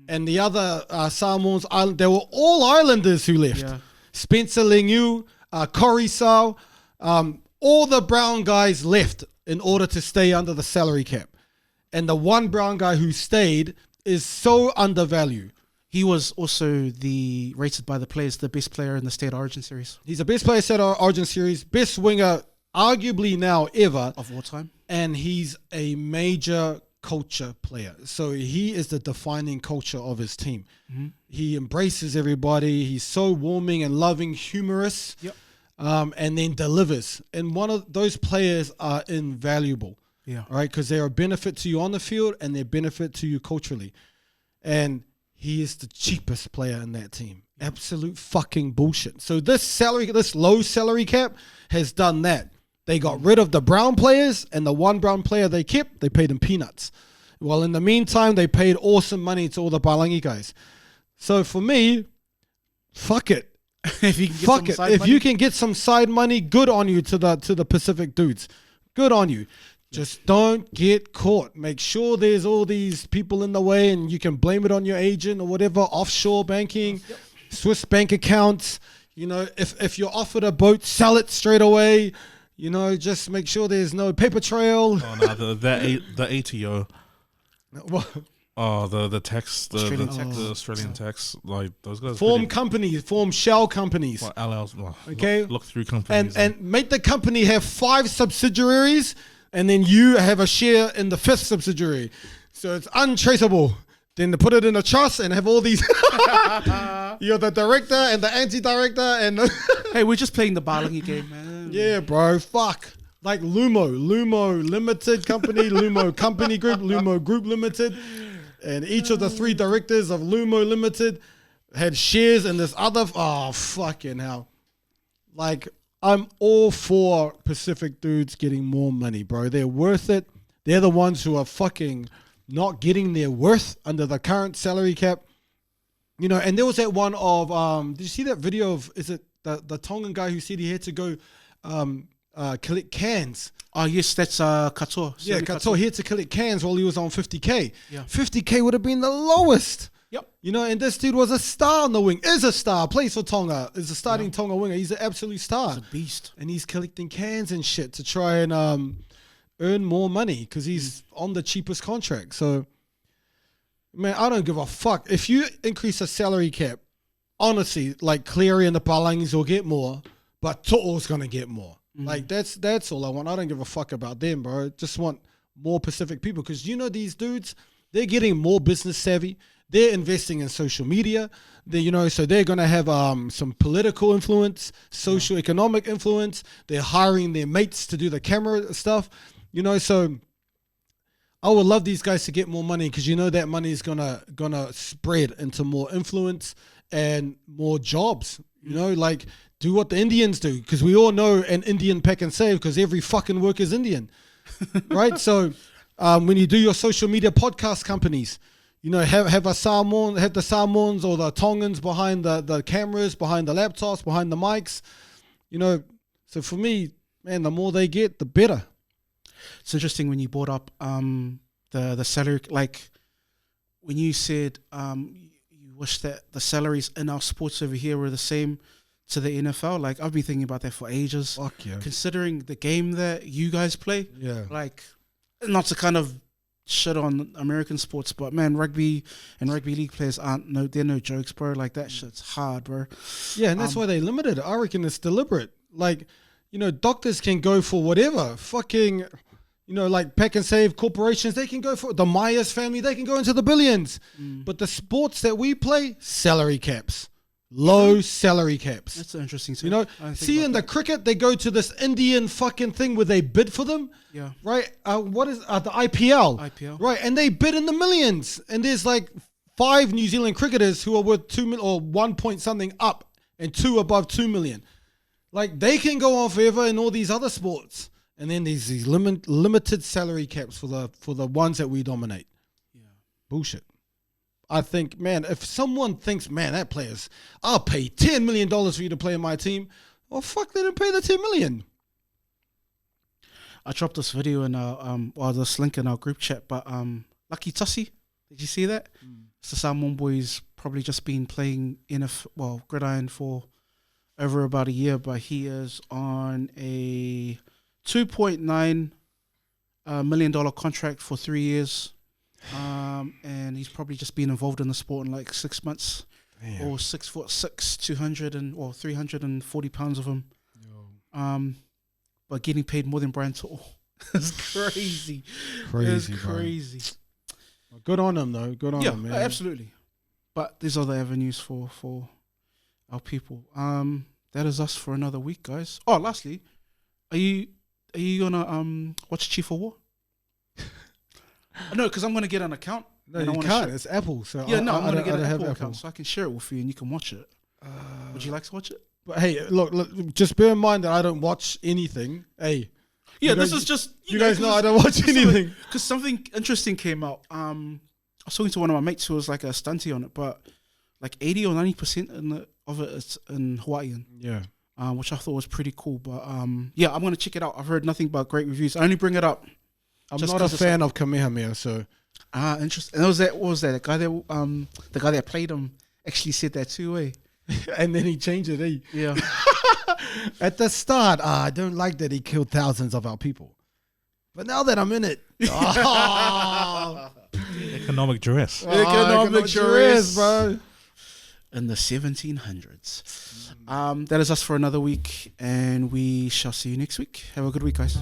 And the other Samoans, they were all Islanders who left. Yeah. Spencer Leniu, Coruscant, all the brown guys left in order to stay under the salary cap. And the one brown guy who stayed is so undervalued. He was also rated by the players the best player in the State Origin Series. He's the best player in the State Origin Series, best winger arguably now ever. Of all time. And he's a major culture player. So he is the defining culture of his team. He embraces everybody. He's so warming and loving, humorous. Yep. And then delivers. And one of those players are invaluable. Yeah. Right? Because they're a benefit to you on the field and they're a benefit to you culturally. And he is the cheapest player in that team. Absolute fucking bullshit. So this low salary cap has done that. They got rid of the brown players, and the one brown player they kept, they paid him peanuts. Well, in the meantime, they paid awesome money to all the Palangi guys. So for me, fuck it. If you can get some side money, good on you to the Pacific dudes. Good on you. Just don't get caught. Make sure there's all these people in the way, and you can blame it on your agent or whatever. Offshore banking, Swiss bank accounts. You know, if you're offered a boat, sell it straight away. You know, just make sure there's no paper trail. Oh no, the ATO. Oh, the tax, the Australian tax, like those guys. Form shell companies. Well, LLs, okay, look through companies and make the company have 5 subsidiaries, and then you have a share in the 5th subsidiary, so it's untraceable. Then to put it in a trust and have all these. You're the director and the anti-director and. Hey, we're just playing the Palangi game, man. Yeah, bro. Fuck. Like Lumo Limited Company, Lumo Company Group, Lumo Group Limited. And each of the 3 directors of Lumo Limited had shares in this other. Oh, fucking hell. Like, I'm all for Pacific dudes getting more money, bro. They're worth it. They're the ones who are fucking not getting their worth under the current salary cap. You know, and there was that one of, did you see that video of, is it the Tongan guy who said he had to go collect cans? Oh, yes, that's Katoa. Yeah, Katoa, he had to collect cans while he was on 50K. Yeah. 50K would have been the lowest. Yep. You know, and this dude was a star on the wing. Is a star. Plays for Tonga. Is a starting Tonga winger. He's an absolute star. He's a beast. And he's collecting cans and shit to try and earn more money because he's on the cheapest contract. So, man, I don't give a fuck. If you increase the salary cap, honestly, like Cleary and the Palangis will get more, but To'o's going to get more. Like, that's all I want. I don't give a fuck about them, bro. Just want more Pacific people because, you know, these dudes, they're getting more business savvy. They're investing in social media. They, you know, so they're going to have some political influence, socio-economic influence. They're hiring their mates to do the camera stuff, you know. So I would love these guys to get more money because, you know, that money is gonna spread into more influence and more jobs, you know, like do what the Indians do because we all know an Indian pack and save because every fucking work is Indian, right? So when you do your social media podcast companies, you know, have the Samoans or the Tongans behind the cameras, behind the laptops, behind the mics, you know. So for me, man, the more they get, the better. It's interesting when you brought up the salary, like when you said you wish that the salaries in our sports over here were the same to the NFL. Like I've been thinking about that for ages. Fuck yeah. Considering the game that you guys play, Yeah. like not to kind of shit on American sports, but man, rugby and rugby league players they're no jokes, bro. Like that shit's hard, bro. Yeah, and that's why they limited it. I reckon it's deliberate. Like, you know, doctors can go for whatever. Fucking, you know, like pack and save corporations, they can go for the Myers family, they can go into the billions. But the sports that we play, salary caps. Low salary caps. That's interesting too. You know, see in the cricket, they go to this Indian fucking thing where they bid for them. Yeah. Right? What is the IPL? IPL. Right, and they bid in the millions. And there's like 5 New Zealand cricketers who are worth 2 million or 1 point something up and 2 above 2 million. Like they can go on forever in all these other sports. And then there's these limited salary caps for the ones that we dominate. Yeah. Bullshit. I think, man, if someone thinks, man, that player's, I'll pay $10 million for you to play in my team. Well, fuck, they didn't pay the $10 million. I dropped this video in this link in our group chat, but Lucky Tussie, did you see that? It's the Samoan boy's probably just been playing gridiron for over about a year, but he is on a $2.9 million contract for 3 years. And he's probably just been involved in the sport in like 6 months. Damn. Or 6'6", 340 pounds of him. But getting paid more than Brian To'o. It's crazy. Crazy. Well, good on him though. Good on him, man. Absolutely. But these are the avenues for our people. That is us for another week, guys. Oh, lastly, are you gonna watch Chief of War? No, because I'm going to get an account. No, you can't. It's Apple. So yeah, I'm going to get an Apple account so I can share it with you and you can watch it. Would you like to watch it? But hey, look, just bear in mind that I don't watch anything. Hey. Yeah, this is just... You guys know I don't watch anything. Because something interesting came out. I was talking to one of my mates who was like a stunty on it, but like 80 or 90% of it is in Hawaiian. Yeah. Which I thought was pretty cool. But yeah, I'm going to check it out. I've heard nothing but great reviews. I only bring it up. I'm not a fan of Kamehameha, so... interesting. And what was that? The guy that played him actually said that too, eh? And then he changed it, eh? Yeah. At the start, I don't like that he killed thousands of our people. But now that I'm in it... Economic duress. Economic duress, bro. In the 1700s. That is us for another week, and we shall see you next week. Have a good week, guys.